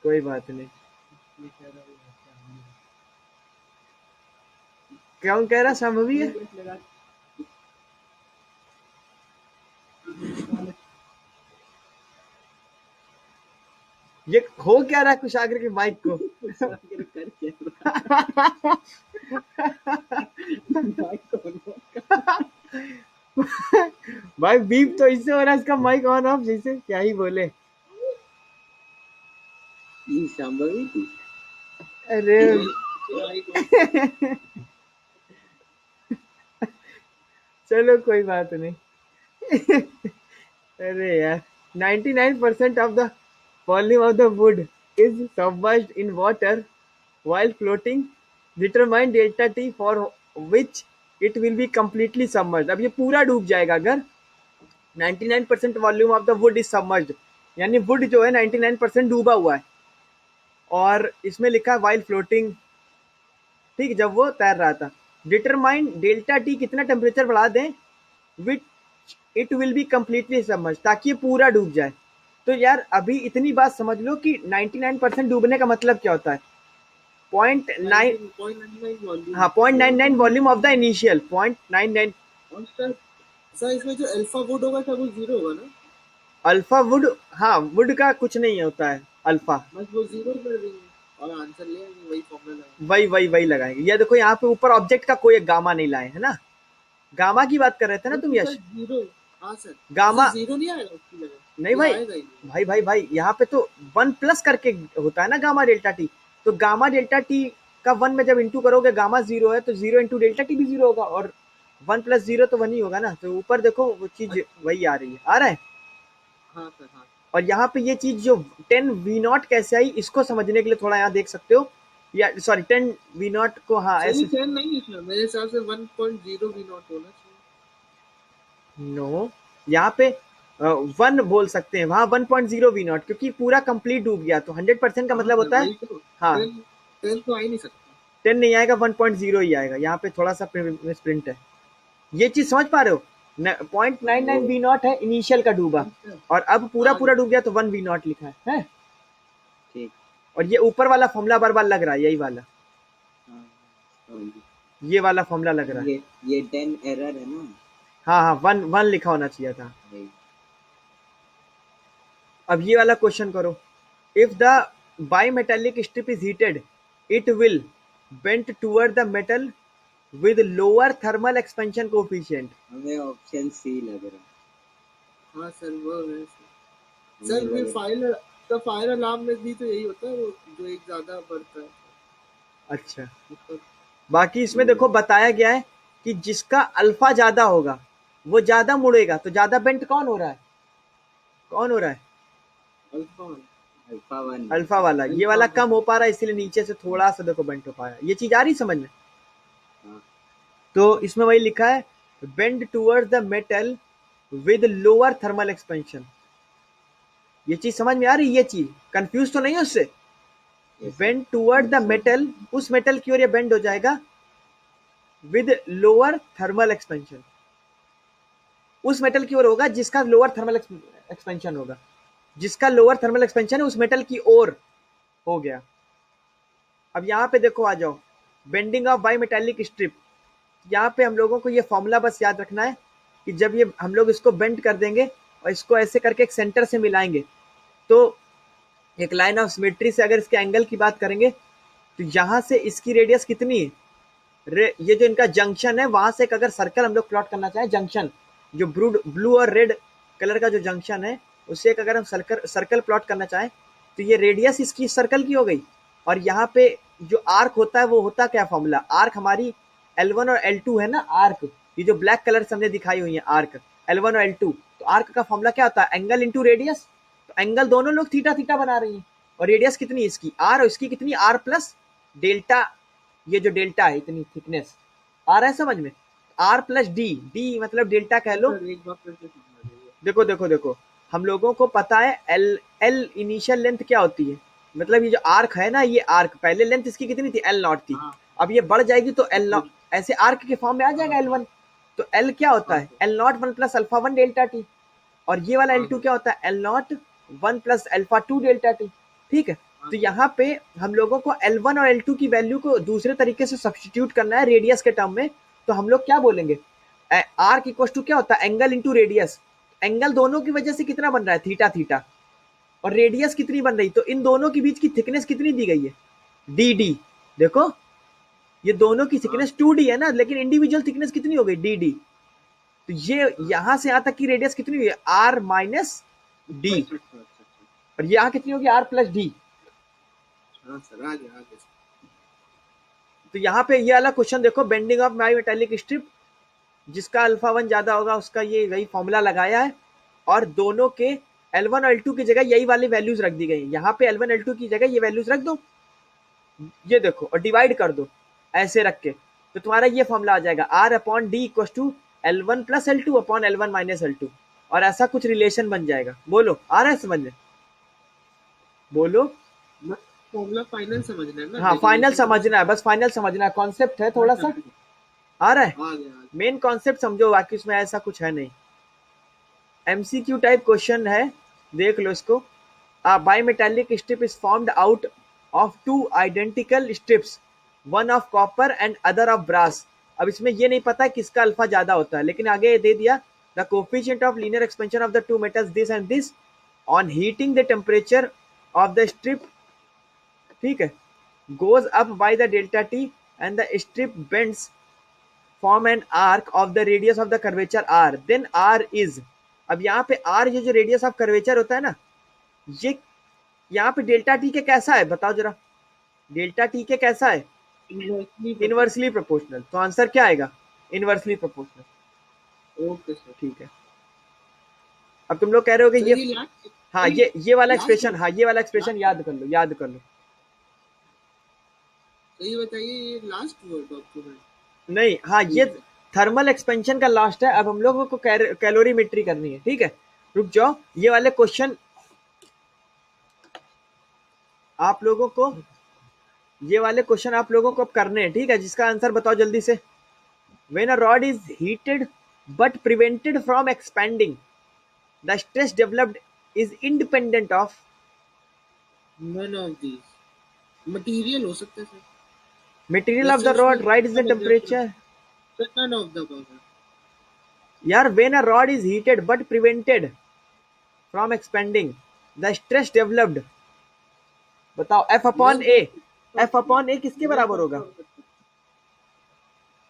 कोई बात नहीं। कौन कह रहा संभवी है? ये हो क्या रहा है कुशाग्र के माइक को? कुशाग्र कर क्या रहा है? माइक को ऑन कर। भाई बीप तो इससे हो रहा है, इसका माइक ऑन ऑफ जैसे क्या ही बोले। ये संभवी थी। अरे चलो कोई बात नहीं। अरे यार 99% of the volume of the wood is submerged in water while floating. Determine delta T for which it will be completely submerged. अब ये पूरा डूब जाएगा अगर 99% volume of the wood is submerged, यानी वुड जो है 99% डूबा हुआ है, और इसमें लिखा है वाइल फ्लोटिंग, ठीक, जब वो तैर रहा था। डिटरमाइन डेल्टा टी, कितना टेम्परेचर बढ़ा दें which it will be completely submerged, ताकि ये पूरा डूब जाए। तो यार अभी इतनी बात समझ लो कि 99% डूबने का मतलब क्या होता है। 0.9, 0.99 वॉल्यूम। हाँ 0.99 वॉल्यूम ऑफ द इनिशियल 0.99। और सर इसमें जो अल्फा वुड होगा क्या वो जीरो होगा ना? अल्फा वुड, हाँ वुड का कुछ नहीं होता है अल्फा, बस वो जीरो कर देंगे और आंसर ले आएंगे, वही फॉर्मूला लगाएंगे। वही लगाएंगे। ये देखो यहाँ पे ऊपर ऑब्जेक्ट का कोई एक गामा नहीं लाए है ना, गामा की बात कर रहे थे ना तुम यश। जीरो, हाँ सर गामा जीरो नहीं आएगा उसकी जगह, नहीं वो भाई, आएगा ही नहीं। भाई यहाँ पे तो 1 प्लस करके होता है ना गामा डेल्टा टी, तो गामा डेल्टा टी का 1 में जब इंटू करोगे, गामा 0 है तो 0 इंटू डेल्टा टी भी 0 होगा, और 1 प्लस 0 तो 1 ही होगा ना। तो ऊपर देखो वो चीज वही आ रही है, आ रहा है। हाँ सर हाँ। और यहाँ पे ये चीज जो 10 वी नॉट कैसे आई, इसको समझने के लिए थोड़ा यहाँ देख सकते हो, या सॉरी 10 वी नॉट को, हाँ सही ऐसे 10 नहीं है इसमें, मेरे हिसाब से 1.0 भी नॉट होना चाहिए। नो, यहाँ पे 1 बोल सकते हैं, वहां 1.0 वी नॉट, क्योंकि पूरा कंप्लीट डूब गया, तो 100% का मतलब होता है, हाँ 10 तो आ ही नहीं सकता। 10 नहीं आएगा, 1.0 ही आएगा। यहाँ पे थोड़ा सा प्रिंट है, ये चीज समझ पा रहे हो। 0.99 वी नॉट है इनिशियल का डूबा, और अब पूरा डूब गया तो 1 वी नॉट लिखा है? ठीक। और ये ऊपर वाला फॉर्मूला बार बार लग रहा है, यही वाला, ये वाला फॉर्मूला लग रहा है। ये 10 एरर है ना। हाँ 1 लिखा होना चाहिए था। अब ये वाला क्वेश्चन करो, if the bimetallic strip is heated it will bent toward the metal with lower thermal expansion coefficient. हमें ऑप्शन सी लग रहा है। हाँ सर वो है सर, ये फायर अलार्म में भी तो यही होता है, वो जो एक ज्यादा बढ़ता है। अच्छा, बाकी इसमें देखो बताया गया है कि जिसका अल्फा ज्यादा होगा वो ज्यादा मुड़ेगा, तो ज्यादा बेंट कौन हो रहा है, अल्फा वाला। ये वाला कम हो पा रहा है, इसलिए नीचे से थोड़ा सा देखो बेंट हो पा रहा है। ये चीज आ रही समझ में? तो इसमें वही लिखा है, bend towards the metal with lower thermal expansion. ये चीज समझ में आ रही है? ये चीज कंफ्यूज तो नहीं है उससे? बेंड टूवर्ड द मेटल, उस मेटल की ओर ये बेंड हो जाएगा, विद लोअर थर्मल एक्सपेंशन, उस मेटल की ओर होगा जिसका लोअर थर्मल एक्सपेंशन होगा, जिसका लोअर थर्मल एक्सपेंशन है उस मेटल की ओर हो गया। अब यहाँ पे देखो, आ जाओ, बेंडिंग ऑफ बाइमेटेलिक स्ट्रिप। यहाँ पे हम लोगों को ये फॉर्मूला बस याद रखना है कि जब ये हम लोग इसको बेंड कर देंगे और इसको ऐसे करके एक सेंटर से मिलाएंगे, तो एक लाइन ऑफ सिमेट्री से अगर इसके एंगल की बात करेंगे तो यहाँ से इसकी रेडियस कितनी है, ये जो इनका जंक्शन है वहां से एक अगर सर्कल हम लोग प्लॉट करना चाहें, जंक्शन जो ब्लू और रेड कलर का जो जंक्शन है, उससे एक अगर हम सर्कल प्लॉट करना चाहें, तो ये रेडियस इसकी सर्कल की हो गई। और यहाँ पे जो आर्क होता है वो होता क्या फॉर्मूला, आर्क हमारी L1 और L2 है ना, आर्क, ये जो ब्लैक कलर से हमने दिखाई हुई है आर्क L1 और L2, तो आर्क का फॉर्मूला क्या होता है, एंगल इंटू रेडियस। तो एंगल दोनों लोग थीटा थीटा बना रही है, और रेडियस कितनी है इसकी, आर, और इसकी कितनी, आर प्लस डेल्टा, ये जो डेल्टा है इतनी थिकनेस, आ रहा है समझ में? आर प्लस डी, डी मतलब डेल्टा कह लो। सर एक बार फिर से समझा दीजिए। देखो देखो देखो, हम लोगों को पता है एल एल इनिशियल लेंथ क्या होती है, मतलब ये जो आर्क है ना, ये आर्क पहले लेंथ इसकी कितनी थी, एल नॉट थी। हाँ अब ये बढ़ जाएगी तो एल नॉट, फिर ऐसे आर्क के फॉर्म में आ जाएगा हाँ एल वन। तो एल क्या होता हाँ है, sir L naught one plus alpha one delta T, और ये वाला एल हाँ टू सर क्या होता है, L naught one plus alpha two delta T. ठीक है, हाँ तो सर यहाँ पे हम लोगों को एल वन और एल टू की वैल्यू को दूसरे तरीके से सब्सटीट्यूट करना है रेडियस के टर्म में। तो हम लोग क्या बोलेंगे, आर्क इक्वल टू क्या होता है, एंगल इंटू रेडियस। एंगल दोनों की वजह से कितना बन रहा है, थीटा थीटा, और रेडियस कितनी बन रही, तो इन दोनों के बीच की थिकनेस कितनी दी गई है, डी डी। देखो ये दोनों की हाँ थिकनेस टू डी है ना, लेकिन इंडिविजुअल थिकनेस कितनी हो गई, डी डी। तो ये हाँ यहां से यहां तक की रेडियस कितनी हुई है, आर माइनस डी, अच्छा अच्छा अच्छा अच्छा और यहाँ कितनी होगी, आर प्लस डी। हाँ सर आ गया सर। तो यहाँ पे ये वाला क्वेश्चन देखो, bending of my metallic strip, जिसका अल्फा वन ज्यादा होगा उसका ये वही फॉर्मूला लगाया है, और दोनों के एल वन और एल टू की जगह यही वाली वैल्यूज रख दी गई। यहाँ पे एल वन एल टू की जगह ये वैल्यूज रख दो, ये देखो, और डिवाइड कर दो ऐसे रख के, तो तुम्हारा ये फॉर्मूला आ जाएगा, R upon D equal to L one plus L two upon L one minus L two, और ऐसा कुछ रिलेशन बन जाएगा। बोलो आ रहा है समझ में, बोलो। बस फॉर्मूला फाइनल समझना है ना, हाँ फाइनल डेरिवेशन कुछ समझना है, बस फाइनल समझना है, कॉन्सेप्ट है हाँ थोड़ा सर सा, आ रहा है, आ गया मेन कॉन्सेप्ट समझो, बाकी उसमें ऐसा कुछ है नहीं। एमसीक्यू टाइप क्वेश्चन है, देख लो इसको। A bimetallic strip is formed out of two identical strips, one of copper and other of brass. अब इसमें ये नहीं पता किसका अल्फा ज्यादा होता है, लेकिन आगे ये दे दिया, the coefficient of linear expansion of the two metals this and this on heating the temperature of the strip, ठीक है, goes up by the delta t and the strip bends form an arc of the radius of the curvature r, then r is, अब यहाँ पे r ये जो रेडियस ऑफ कर्वेचर होता है ना, ये यहाँ पे डेल्टा टी के कैसा है बताओ जरा, डेल्टा टी के कैसा है, इनवर्सली इनवर्सली प्रोपोर्शनल। तो आंसर क्या आएगा, इनवर्सली प्रोपोर्शनल। Okay sir. ठीक है, अब तुम लोग कह रहे हो कि सर ये, ये लास्ट हाँ ये वाला लास्ट एक्सप्रेशन, हाँ ये वाला एक्सप्रेशन लास्ट याद कर लो, याद कर लो। तो ये बताइए ये लास्ट वर्ड डॉक्यूमेंट नहीं, हाँ ये ठीक है थर्मल एक्सपेंशन का लास्ट है, अब हम लोगों को कैलोरीमेट्री करनी है। ठीक है, रुक जाओ, ये वाले क्वेश्चन आप लोगों को, ये वाले क्वेश्चन आप लोगों को अब करने हैं। ठीक है, जिसका आंसर बताओ जल्दी से। When a rod is heated but prevented from expanding, the stress developed is independent of, none of these material हो सकता है सर। material of वैसे the उसमें rod, rises the example temperature। Sir none of the above. यार when a rod is heated but prevented from expanding, the stress developed, बताओ F upon length A, of F upon A किसके लेंथ बराबर ऑफ होगा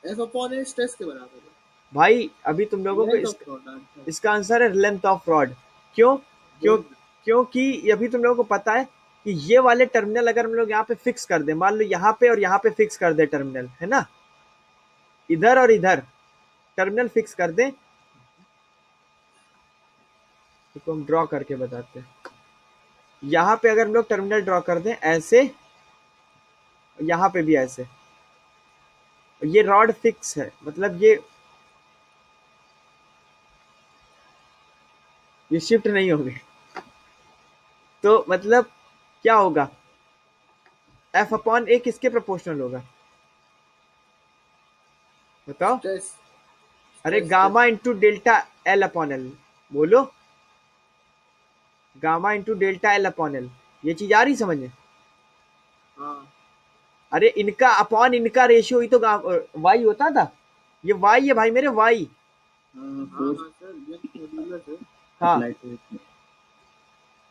एफ अपॉन ए स्ट्रेस के बराबर है। भाई, अभी तुम लोगों को लेंथ ऑफ रॉड आंसर इसका आंसर है लेंथ ऑफ रॉड। क्यों, क्यों, बोल क्योंकि अभी तुम लोगों को पता है कि ये वाले टर्मिनल अगर हम लोग यहाँ पे फिक्स कर दे, मान लो यहाँ पे और यहाँ पे फिक्स कर दे टर्मिनल, है ना, इधर और इधर टर्मिनल फिक्स कर दे, तो हम ड्रॉ करके बताते हैं। यहाँ पे अगर हम लोग टर्मिनल ड्रॉ कर दें ऐसे, यहाँ पे भी ऐसे, ये रॉड फिक्स है, मतलब ये शिफ्ट नहीं होंगे, तो मतलब क्या होगा, एफ अपॉन ए किसके प्रोपोर्शनल होगा बताओ। स्ट्रेस अरे stress gamma into delta L upon L, बोलो, gamma into delta L upon L, ये चीज आ रही समझ में। हाँ अरे इनका अपॉन इनका रेशियो ही तो वाई होता था, ये वाई है भाई मेरे, वाई। हाँ हाँ सर ये मॉड्यूलर है। हाँ अप्लाई टू इट।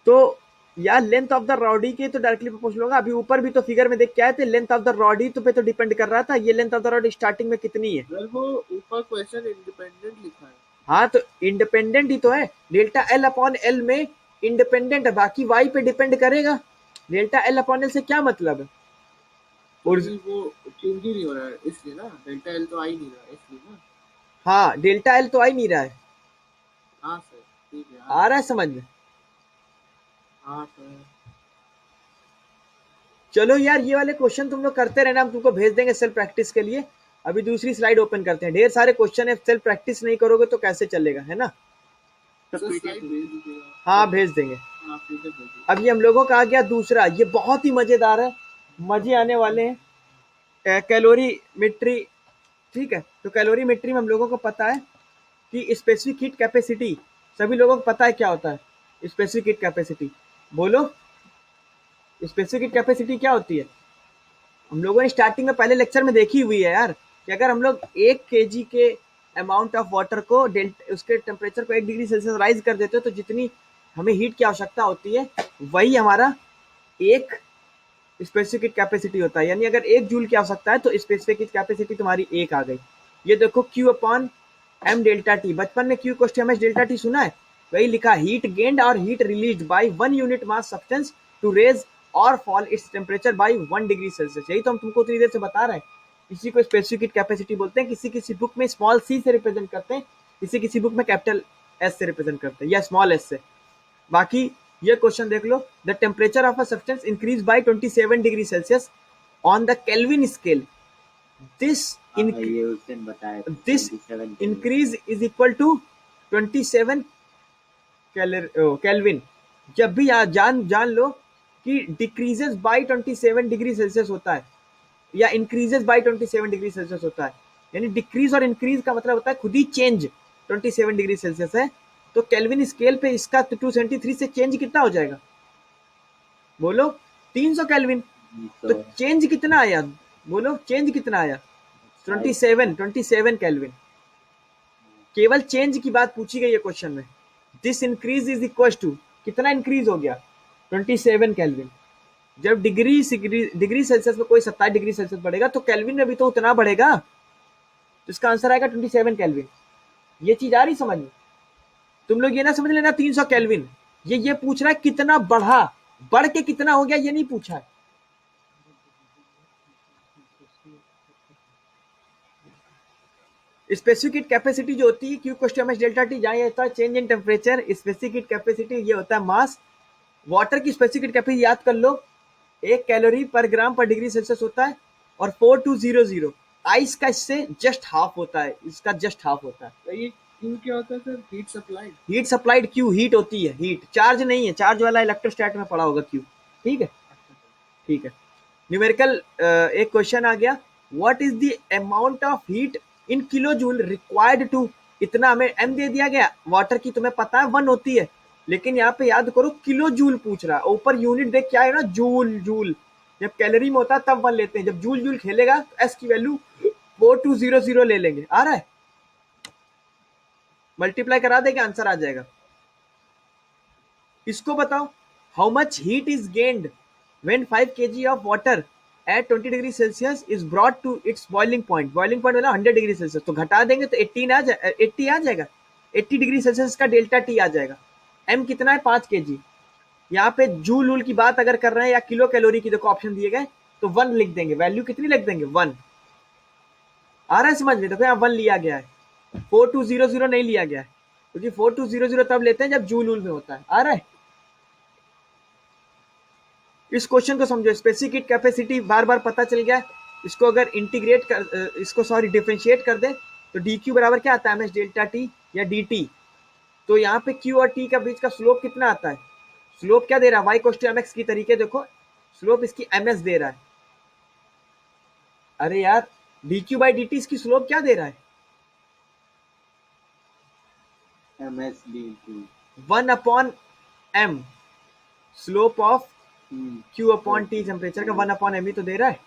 तो यार लेंथ ऑफ द रॉडी के तो डायरेक्टली प्रोपोर्शनल होगा। अभी ऊपर भी तो फिगर में देख के आए थे, लेंथ ऑफ द रॉडी तो पे तो डिपेंड कर रहा था, ये length of the rod starting में कितनी है। सर वो ऊपर क्वेश्चन इंडिपेंडेंट लिखा है। हाँ तो इंडिपेंडेंट ही तो है, डेल्टा एल अपॉन एल में इंडिपेंडेंट है, बाकी वाई पे डिपेंड करेगा। डेल्टा एल अपॉन एल से क्या मतलब है, और क्योंकि वो चेंज ही नहीं हो रहा है इसलिए ना, डेल्टा एल तो आ ही नहीं रहा है इसलिए ना। हाँ डेल्टा एल तो आ ही नहीं रहा है, हाँ सर ठीक है आ रहा है समझ में। हाँ सर चलो यार ये वाले क्वेश्चन तुम लोग करते रहना, हम तुमको भेज देंगे सेल्फ प्रैक्टिस के लिए। अभी दूसरी स्लाइड ओपन करते हैं, ढेर सारे क्वेश्चन है, सेल्फ प्रैक्टिस नहीं करोगे तो कैसे चलेगा, है ना। सर स्लाइड भेज दीजिएगा। हाँ भेज देंगे। हाँ ठीक है, भेज दीजिए। अब ये हम लोगों का आ गया दूसरा, ये बहुत ही मजेदार है, मजे आने वाले हैं, कैलोरीमेट्री। ठीक है, तो कैलोरीमेट्री में हम लोगों को पता है कि स्पेसिफिक हीट कैपेसिटी, सभी लोगों को पता है क्या होता है स्पेसिफिक हीट कैपेसिटी, बोलो स्पेसिफिक हीट कैपेसिटी क्या होती है। हम लोगों ने स्टार्टिंग में पहले लेक्चर में देखी हुई है यार, कि अगर हम लोग 1 kg के अमाउंट ऑफ वाटर को उसके टेम्परेचर को 1 डिग्री सेल्सियस राइज कर देते हो तो जितनी हमें हीट की आवश्यकता होती है वही हमारा एक स्पेसिफिक हीट कैपेसिटी होता है। यानी अगर 1 जूल की आवश्यकता है तो स्पेसिफिक हीट कैपेसिटी तुम्हारी 1 आ गई। ये देखो Q upon M delta T, बचपन में Q को एम एच डेल्टा टी सुना है, वही लिखा, हीट गेन्ड और heat released by 1 unit mass substance to raise और fall its temperature by 1 degree Celsius. यही तो हम तुमको उतनी देर से बता रहे हैं। इसी को स्पेसिफिक हीट कैपेसिटी बोलते हैं। किसी किसी बुक में स्मॉल सी से रिप्रेजेंट करते हैं, किसी किसी बुक में कैपिटल एस से रिप्रेजेंट करते हैं या स्मॉल एस से। बाकी ये क्वेश्चन देख लो, the temperature of a substance increase by 27 degree Celsius on the Kelvin scale, this ये उसने बताया था, this 27 increase is equal to 27 Kelvin. जब भी जान लो कि डिक्रीजेस बाय 27 डिग्री सेल्सियस होता है या इंक्रीजेस बाय 27 डिग्री सेल्सियस होता है, यानी डिक्रीज और इंक्रीज का मतलब होता है खुद ही चेंज 27 डिग्री सेल्सियस है, तो केल्विन स्केल पे इसका 273 से चेंज कितना हो जाएगा, बोलो 300 केल्विन। तो चेंज कितना आया, बोलो चेंज कितना आया, 27 केल्विन। केवल चेंज की बात पूछी गई है क्वेश्चन में। This increase is equal to, कितना इंक्रीज हो गया, 27 केल्विन। जब डिग्री सेल्सियस में कोई 27 डिग्री सेल्सियस बढ़ेगा तो केल्विन में भी तो उतना बढ़ेगा, तो इसका आंसर आएगा 27 केल्विन। ये चीज आ रही समझ में। तुम लोग ये ना समझ लेना 300 केल्विन, ये पूछ रहा है कितना बढ़ा, बढ़ के कितना हो गया ये नहीं पूछा है। स्पेसिफिक हीट कैपेसिटी जो होती है Q = mH डेल्टा टी, जहाँ ये होता है change in temperature, specific heat capacity ये होता है मास। वाटर की स्पेसिफिक हीट कैपेसिटी याद कर लो, 1 कैलोरी पर ग्राम पर डिग्री सेल्सियस होता है, और 4200 आइस का इससे जस्ट हाफ होता है, इसका जस्ट हाफ होता है। तो ये क्यू क्या होता है sir, heat supplied. Heat supplied Q heat होती है, हीट चार्ज नहीं है, चार्ज वाला इलेक्ट्रोस्टैट में पड़ा होगा Q। ठीक है, ठीक है। न्यूमेरिकल एक क्वेश्चन आ गया, what is the amount of heat in kilo joule required to, इतना हमें m दे दिया गया, वाटर की तुम्हें पता है 1 होती है, लेकिन यहाँ पे याद करो किलो जूल पूछ रहा है, ऊपर यूनिट देख क्या है ना, जूल जूल। जब कैलोरी में होता है तब 1 लेते हैं, जब जूल जूल खेलेगा तो s की वैल्यू 4200 ले लेंगे। आ रहा है, मल्टीप्लाई करा देगा आंसर आ जाएगा। इसको बताओ, how much heat is gained when 5 kg of water at 20 degree Celsius is brought to its boiling point. Boiling point वाला 100 डिग्री सेल्सियस, तो घटा देंगे तो 80 आ जाएगा, 80 डिग्री सेल्सियस का डेल्टा टी आ जाएगा। एम कितना है, 5 kg। यहाँ पे जूल वूल की बात अगर कर रहे हैं या किलो कैलोरी की, देखो ऑप्शन दिए गए, तो 1 लिख देंगे, वैल्यू कितनी लिख देंगे 1। आ रहा है समझ में, देखो यहाँ 1 लिया गया है, 4200 नहीं लिया गया है, क्योंकि 4200 तब लेते हैं जब जूल वूल में होता है। आ रहा है, इस क्वेश्चन को समझो, स्पेसिफिक हीट कैपेसिटी बार बार पता चल गया। इसको अगर इंटीग्रेट कर, इसको सॉरी डिफरेंशिएट कर दे तो डी क्यू बराबर क्या आता है, एम एच डेल्टा टी या डी टी। तो यहाँ पे क्यू और टी का बीच का स्लोप कितना आता है, स्लोप क्या दे रहा है, Y cos two M X की तरीके देखो, स्लोप इसकी एम एस दे रहा है। अरे यार D Q by D T इसकी स्लोप क्या दे रहा है, MSD2 1 upon M, slope of Q upon T, temperature का 1 अपॉन एम ही तो दे रहा है।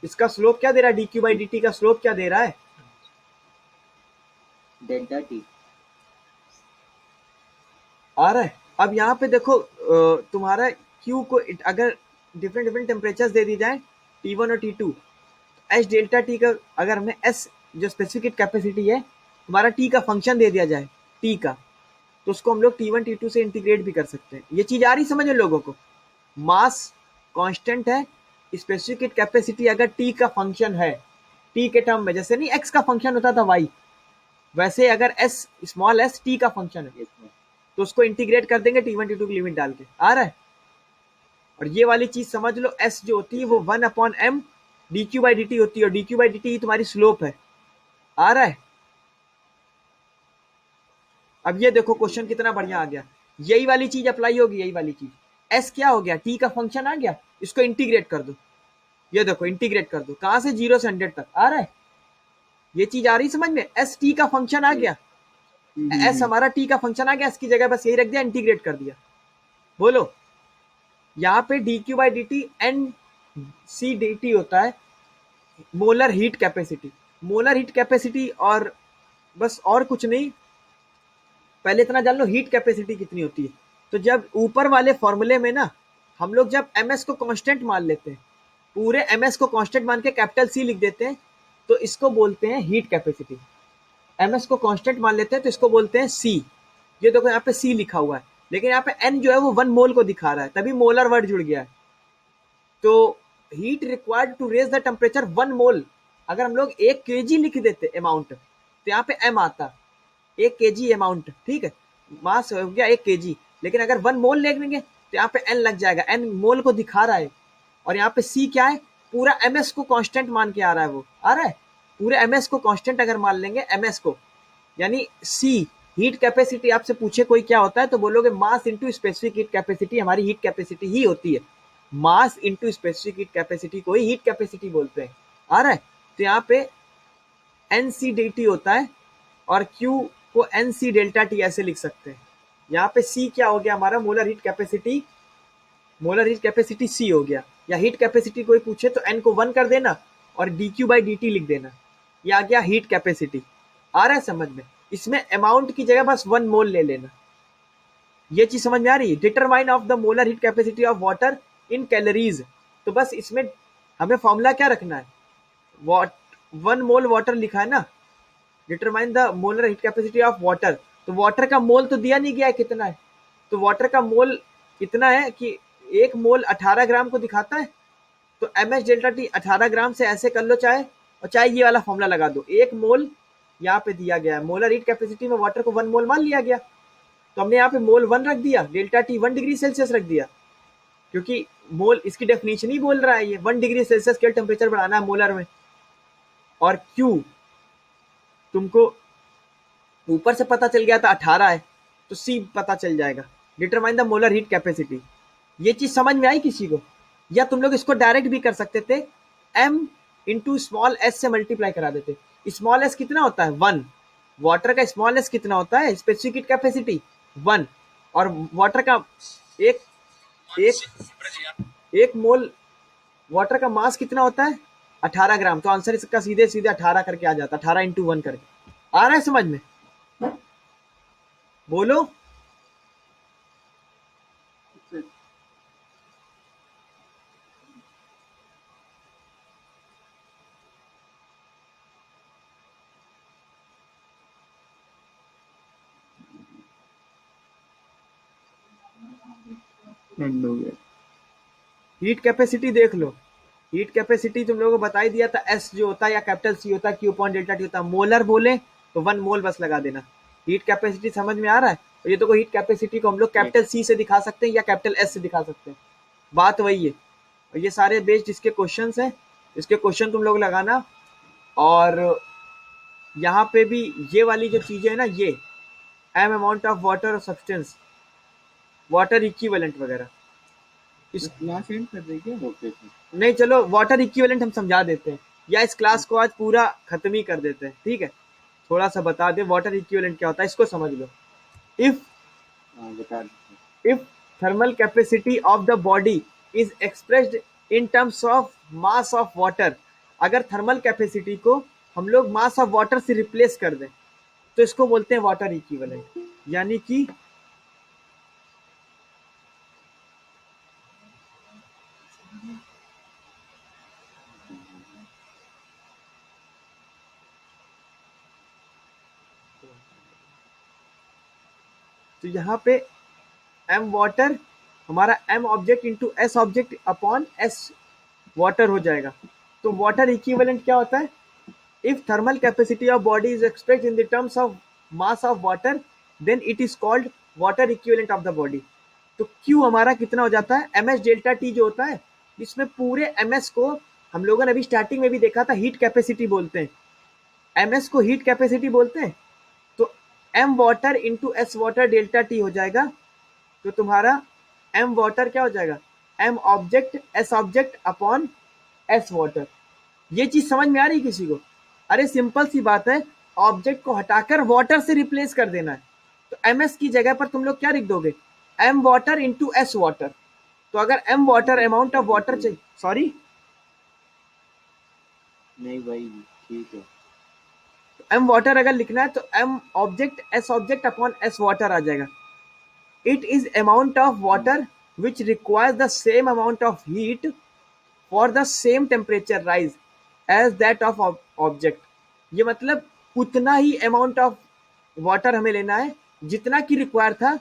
इसका स्लोप क्या दे रहा है, D Q by D T का स्लोप क्या दे रहा है, डेल्टा टी। आ रहा है। अब यहाँ पे देखो तुम्हारा Q को अगर डिफरेंट डिफरेंट टेम्परेचर्स दे दी जाए T1 और T2, एच डेल्टा टी का अगर हमें एस जो स्पेसिफिक कैपेसिटी है, तुम्हारा टी का फंक्शन दे दिया जाए टी का, तो उसको हम लोग T1 T2 से इंटीग्रेट भी कर सकते हैं। ये चीज आ रही समझ लोगों को, मास कांस्टेंट है, स्पेसिफिक कैपेसिटी अगर टी का फंक्शन है, टी के टर्म में, जैसे नहीं एक्स का फंक्शन होता था वाई, वैसे अगर एस स्मॉल एस टी का फंक्शन है तो उसको इंटीग्रेट कर देंगे T1 T2 की लिमिट डाल के। आ रहा है, और ये वाली चीज समझ लो, एस जो होती है वो 1 अपॉन एम dq/dt होती है, और dq/dt तुम्हारी स्लोप है। आ रहा है? अब ये देखो क्वेश्चन कितना बढ़िया आ गया, यही वाली चीज अप्लाई होगी, यही वाली चीज। एस क्या हो गया, टी का फंक्शन आ गया, इसको इंटीग्रेट कर दो। ये देखो इंटीग्रेट कर दो, कहां से 0 से 100 तक आ रहा है, ये चीज आ रही समझ में। एस टी का फंक्शन आ गया, एस हमारा टी का फंक्शन आ गया, इसकी जगह बस यही रख दिया, इंटीग्रेट कर दिया। बोलो, यहाँ पे dq/dt N C D T होता है molar heat capacity. Molar heat capacity, और बस और कुछ नहीं, पहले इतना जान लो हीट कैपेसिटी कितनी होती है। तो जब ऊपर वाले फॉर्मूले में ना हम लोग जब ms को कांस्टेंट मान लेते हैं, पूरे ms को कांस्टेंट मान के कैपिटल C लिख देते हैं, तो इसको बोलते हैं हीट कैपेसिटी। ms को कांस्टेंट मान लेते हैं तो इसको बोलते हैं C। ये देखो यहाँ पे C लिखा हुआ है, लेकिन यहाँ पे n जो है वो 1 मोल को दिखा रहा है, तभी मोलर वर्ड जुड़ गया है। तो heat required to raise the temperature 1 mole, अगर हम लोग 1 kg लिख देते अमाउंट, तो यहाँ पे m आता 1 kg अमाउंट, ठीक है, मास हो गया 1 kg। लेकिन अगर 1 मोल ले लेंगे तो यहाँ पे n लग जाएगा, n मोल को दिखा रहा है। और यहाँ पे C क्या है, पूरा ms को कांस्टेंट मान के आ रहा है, वो आ रहा है पूरे ms को कांस्टेंट अगर मान लेंगे ms को, यानी C हीट कैपेसिटी। आपसे पूछे कोई क्या होता है तो बोलोगे mass into specific heat capacity, हमारी हीट कैपेसिटी ही होती है। Mass into specific heat capacity को ही हीट कैपेसिटी बोलते हैं। आ रहा है? तो यहाँ पे NCDT होता है, और Q को NC डेल्टा T ऐसे लिख सकते हैं। यहाँ पे C क्या हो गया हमारा, molar heat capacity, molar heat capacity C हो गया। या हीट कैपेसिटी कोई पूछे तो N को 1 कर देना और dq/dt लिख देना, ये आ गया हीट कैपेसिटी। आ रहा है समझ में? इसमें अमाउंट की जगह बस 1 मोल ले लेना। ये चीज समझ में आ रही है? Determine of the molar heat capacity of water in calories. तो बस इसमें हमें फॉर्मूला क्या रखना है, 1 मोल वाटर लिखा है ना, determine the molar heat capacity of water. तो वाटर का मोल तो दिया नहीं गया है कितना है, तो वाटर का मोल कितना है कि 1 मोल 18 ग्राम को दिखाता है। तो ms डेल्टा टी 18 ग्राम से ऐसे कर लो चाहे, और चाहे ये वाला फॉर्मूला लगा दो। 1 मोल यहाँ पे दिया गया है, मोलर हीट कैपेसिटी में वाटर को 1 मोल मान लिया गया, तो हमने यहाँ पे मोल 1 रख दिया, डेल्टा टी 1 डिग्री सेल्सियस रख दिया, क्योंकि मोल इसकी डेफिनेशन ही बोल रहा है, ये 1 डिग्री सेल्सियस के टेम्परेचर बढ़ाना है मोलर में। और Q तुमको ऊपर से पता चल गया था 18 है, तो C पता चल जाएगा, determine the molar heat capacity. ये चीज समझ में आई किसी को? या तुम लोग इसको डायरेक्ट भी कर सकते थे, m इंटू स्मॉल s से मल्टीप्लाई करा देते। स्मॉल s कितना होता है 1, वाटर का स्मॉल s कितना होता है, स्पेसिफिक हीट कैपेसिटी 1, और वाटर का एक एक एक मोल वाटर का मास कितना होता है 18 ग्राम। तो आंसर इसका सीधे सीधे 18 करके आ जाता, 18 इंटू 1 करके। आ रहा है समझ में? बोलो। एंड हो गया। हीट कैपेसिटी देख लो, हीट कैपेसिटी तुम लोगों को बता ही दिया था, एस जो होता है या कैपिटल सी होता है, क्यू अपॉन डेल्टा टी होता है। मोलर बोले तो 1 मोल बस लगा देना। हीट कैपेसिटी समझ में आ रहा है? और ये तो हीट कैपेसिटी को हम लोग कैपिटल सी से दिखा सकते हैं या कैपिटल एस से दिखा सकते हैं, बात वही है। और ये सारे बेस्ड इसके क्वेश्चन हैं, इसके क्वेश्चन तुम लोग लगाना। और यहाँ पे भी ये वाली जो चीजें है ना, ये एम अमाउंट ऑफ वाटर और सब्सटेंस, वाटर इक्विवेलेंट वगैरह, इस क्लास एंड कर रही क्या? ओके नहीं, चलो वाटर इक्विवेलेंट हम समझा देते हैं, या इस क्लास को आज पूरा खत्म ही कर देते हैं, ठीक है? थोड़ा सा बता दे वाटर इक्विवेलेंट क्या होता है, इसको समझ लो। इफ बता दो। If thermal capacity of the body is expressed in terms of mass of water, अगर थर्मल कैपेसिटी को हम लोग मास ऑफ वाटर से रिप्लेस कर दें तो इसको बोलते हैं वाटर इक्विवेलेंट। यानी कि तो यहाँ पे m वाटर हमारा m object into s object upon s water हो जाएगा। तो वाटर इक्विवेलेंट क्या होता है? If thermal capacity of body is expressed in the terms of mass of water, then it is called water equivalent of the body. तो Q हमारा कितना हो जाता है, ms डेल्टा T जो होता है, इसमें पूरे ms को हम लोगों ने अभी स्टार्टिंग में भी देखा था हीट कैपेसिटी बोलते हैं, एमएस को हीट कैपेसिटी बोलते हैं। तो M water into S water delta T हो जाएगा। तो तुम्हारा एम वाटर क्या हो जाएगा, M object S object upon S water. ये चीज समझ में आ रही है किसी को? अरे सिंपल सी बात है, ऑब्जेक्ट को हटाकर वाटर से रिप्लेस कर देना है। तो एमएस की जगह पर तुम लोग क्या लिख दोगे, M water into S water. तो अगर M water amount of water चाहिए, सॉरी नहीं भाई ठीक है। एम वाटर अगर लिखना है तो M object S object upon S water आ जाएगा। It is amount of water which requires the same amount of heat for the same temperature rise as that of object. ये मतलब उतना ही अमाउंट ऑफ वाटर हमें लेना है जितना की रिक्वायर था,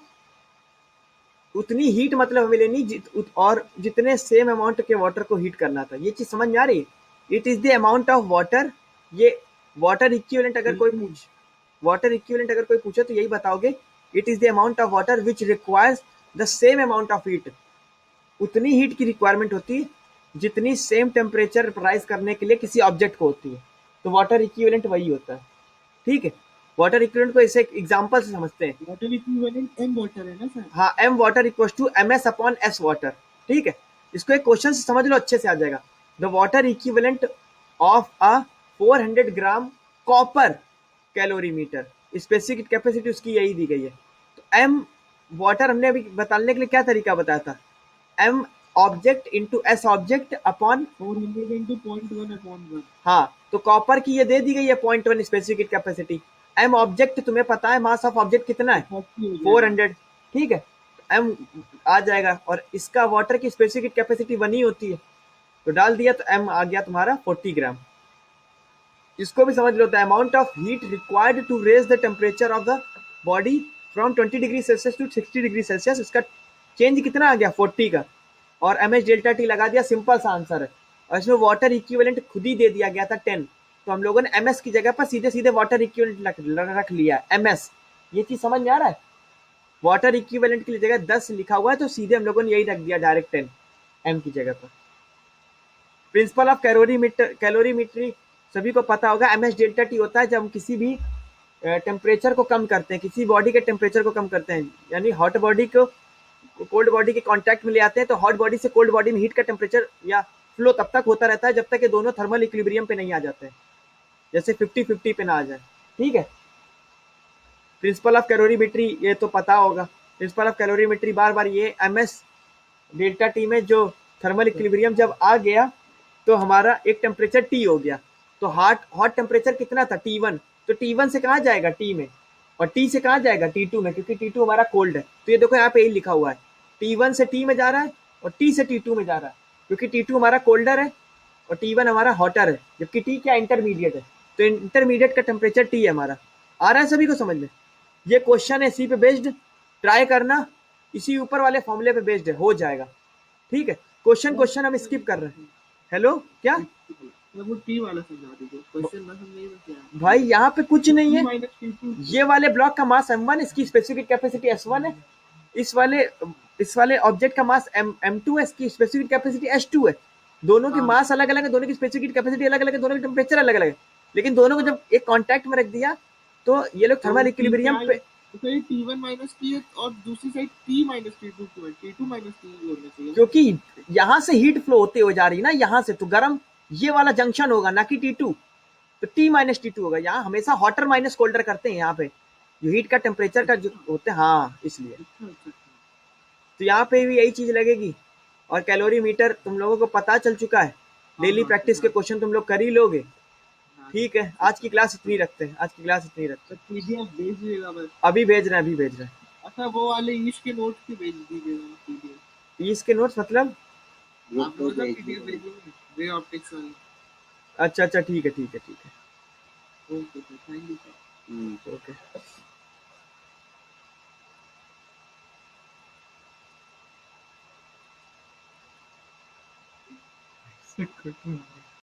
उतनी हीट मतलब हमें लेनी और जितने सेम अमाउंट के वाटर को हीट करना था। ये चीज समझ में आ रही है? It is the amount of water. ये वाटर इक्विवेलेंट अगर कोई पूछे तो यही बताओगे, it is the amount of water which requires the same amount of heat. उतनी हीट की रिक्वायरमेंट होती है जितनी सेम टेम्परेचर राइज करने के लिए किसी ऑब्जेक्ट को होती है। तो वाटर इक्विवेलेंट वही होता है। ठीक है, वाटर इक्विवेलेंट को ऐसे एग्जांपल से समझते हैं। वाटर इक्विवेलेंट एम वाटर है ना सर? हाँ, M water equal to M S upon S water. ठीक है, इसको एक क्वेश्चन से समझ लो, अच्छे से आ जाएगा। The water equivalent of a 400 gram copper calorimeter, specific capacity उसकी यही दी गई है। तो एम वाटर हमने अभी बताने के लिए क्या तरीका बताया था, M object into S object upon 400 into 0.1 upon 1। हाँ, तो कॉपर की ये दे दी गई है 0.1 स्पेसिफिक कैपेसिटी। एम ऑब्जेक्ट तुम्हें पता है मास ऑफ ऑब्जेक्ट कितना है, 400। ठीक है, एम आ जाएगा और इसका वाटर की स्पेसिफिक कैपेसिटी 1 ही होती है, तो डाल दिया तो एम आ गया तुम्हारा 40 ग्राम। इसको भी समझ लो, the amount of heat required to raise the temperature of the body from 20 degree Celsius to 60 degree Celsius. इसका चेंज कितना आ गया, 40 का, और एम एच डेल्टा टी लगा दिया, सिंपल सा आंसर है। और इसमें वाटर इक्विवेलेंट खुद ही दे दिया गया था 10, तो हम लोगों ने एम एस की जगह पर सीधे सीधे वाटर इक्विवेलेंट रख लिया, एम एस। ये चीज समझ में आ रहा है? वाटर इक्विवेलेंट की जगह 10 लिखा हुआ है तो सीधे हम लोगों ने यही रख दिया डायरेक्ट 10 एम की जगह पर। प्रिंसिपल ऑफ कैलोरीमेट्री सभी को पता होगा, एम एच डेल्टा टी होता है जब हम किसी भी टेम्परेचर को कम करते हैं, किसी बॉडी के टेम्परेचर को कम करते हैं, यानी हॉट बॉडी को कोल्ड बॉडी के कांटेक्ट में ले आते हैं, तो हॉट बॉडी से कोल्ड बॉडी में हीट का टेम्परेचर या फ्लो तब तक होता रहता है जब तक ये दोनों थर्मल इक्विलिब्रियम पे नहीं आ जाते हैं, जैसे 50-50 पे ना आ जाए। ठीक है, प्रिंसिपल ऑफ कैलोरीमेट्री ये तो पता होगा। प्रिंसिपल ऑफ कैलोरीमेट्री बार बार ये एम एस डेल्टा टी में जो थर्मल इक्विलिब्रियम जब आ गया तो हमारा एक टेम्परेचर टी हो गया, तो हॉट टेम्परेचर कितना था, T1, तो T1 से कहाँ जाएगा, टी में, और टी से कहाँ जाएगा, T2 में, क्योंकि T2 हमारा कोल्ड है। तो ये देखो यहाँ पे यही लिखा हुआ है, T1 से टी में जा रहा है और टी से T2 में जा रहा है, क्योंकि T2 हमारा कोल्डर है और T1 हमारा हॉटर है, जबकि टी क्या इंटरमीडिएट है। तो इंटरमीडिएट का टेम्परेचर टी है हमारा। आ रहा है सभी को समझ में? ये क्वेश्चन है इसी पे बेस्ड, ट्राई करना, इसी ऊपर वाले फॉर्मूले पे बेस्ड है, हो जाएगा। ठीक है, क्वेश्चन हम स्किप कर रहे हैं। हेलो, क्या वो टी वाला समझा दीजिए, क्वेश्चन ना समझिए तो क्या है? भाई, यहाँ पे कुछ नहीं है। माइनस T2 ये वाले ब्लॉक का मास m1, इसकी स्पेसिफिक कैपेसिटी s1 है। इस वाले ऑब्जेक्ट का मास m2 है, इसकी स्पेसिफिक कैपेसिटी s2 है। दोनों की मास अलग अलग है, दोनों की स्पेसिफिक कैपेसिटी अलग अलग है, दोनों की टेम्परेचर अलग अलग है, लेकिन दोनों को जब एक कॉन्टैक्ट में रख दिया तो ये लोग थर्मल इक्विलिब्रियम पे, तो ये T1 माइनस T है और दूसरी साइड T माइनस T2 क्यों है? T2 माइनस T होना चाहिए। क्योंकि यहाँ से हीट फ्लो होते हुए जा रही है ना, यहाँ से तो गर्म ये वाला जंक्शन होगा ना कि T2, तो T माइनस T2 होगा। यहाँ हमेशा हॉटर माइनस कोल्डर करते हैं, यहाँ पे जो हीट का टेम्परेचर का जो होते हैं, हाँ इसलिए। तो यहाँ पे भी यही चीज लगेगी। और कैलोरीमीटर तुम लोगों को पता चल चुका है, डेली प्रैक्टिस के क्वेश्चन तुम लोग कर ही लोगे। ठीक है, आज की क्लास इतनी रखते हैं, आज की क्लास इतनी रखते हैं। पीडीएफ भेज दीजिएगा बस। अभी भेज रहे हैं, अभी भेज रहे हैं। अच्छा, वो वाले ईश के नोट की भेज दीजिएगा पीडीएफ। इसके नोट्स मतलब, आप लोग पीडीएफ भेजिए रे ऑप्टिक्स वाली। अच्छा अच्छा, ठीक है ठीक है ठीक है, okay sir, thank you sir. Okay.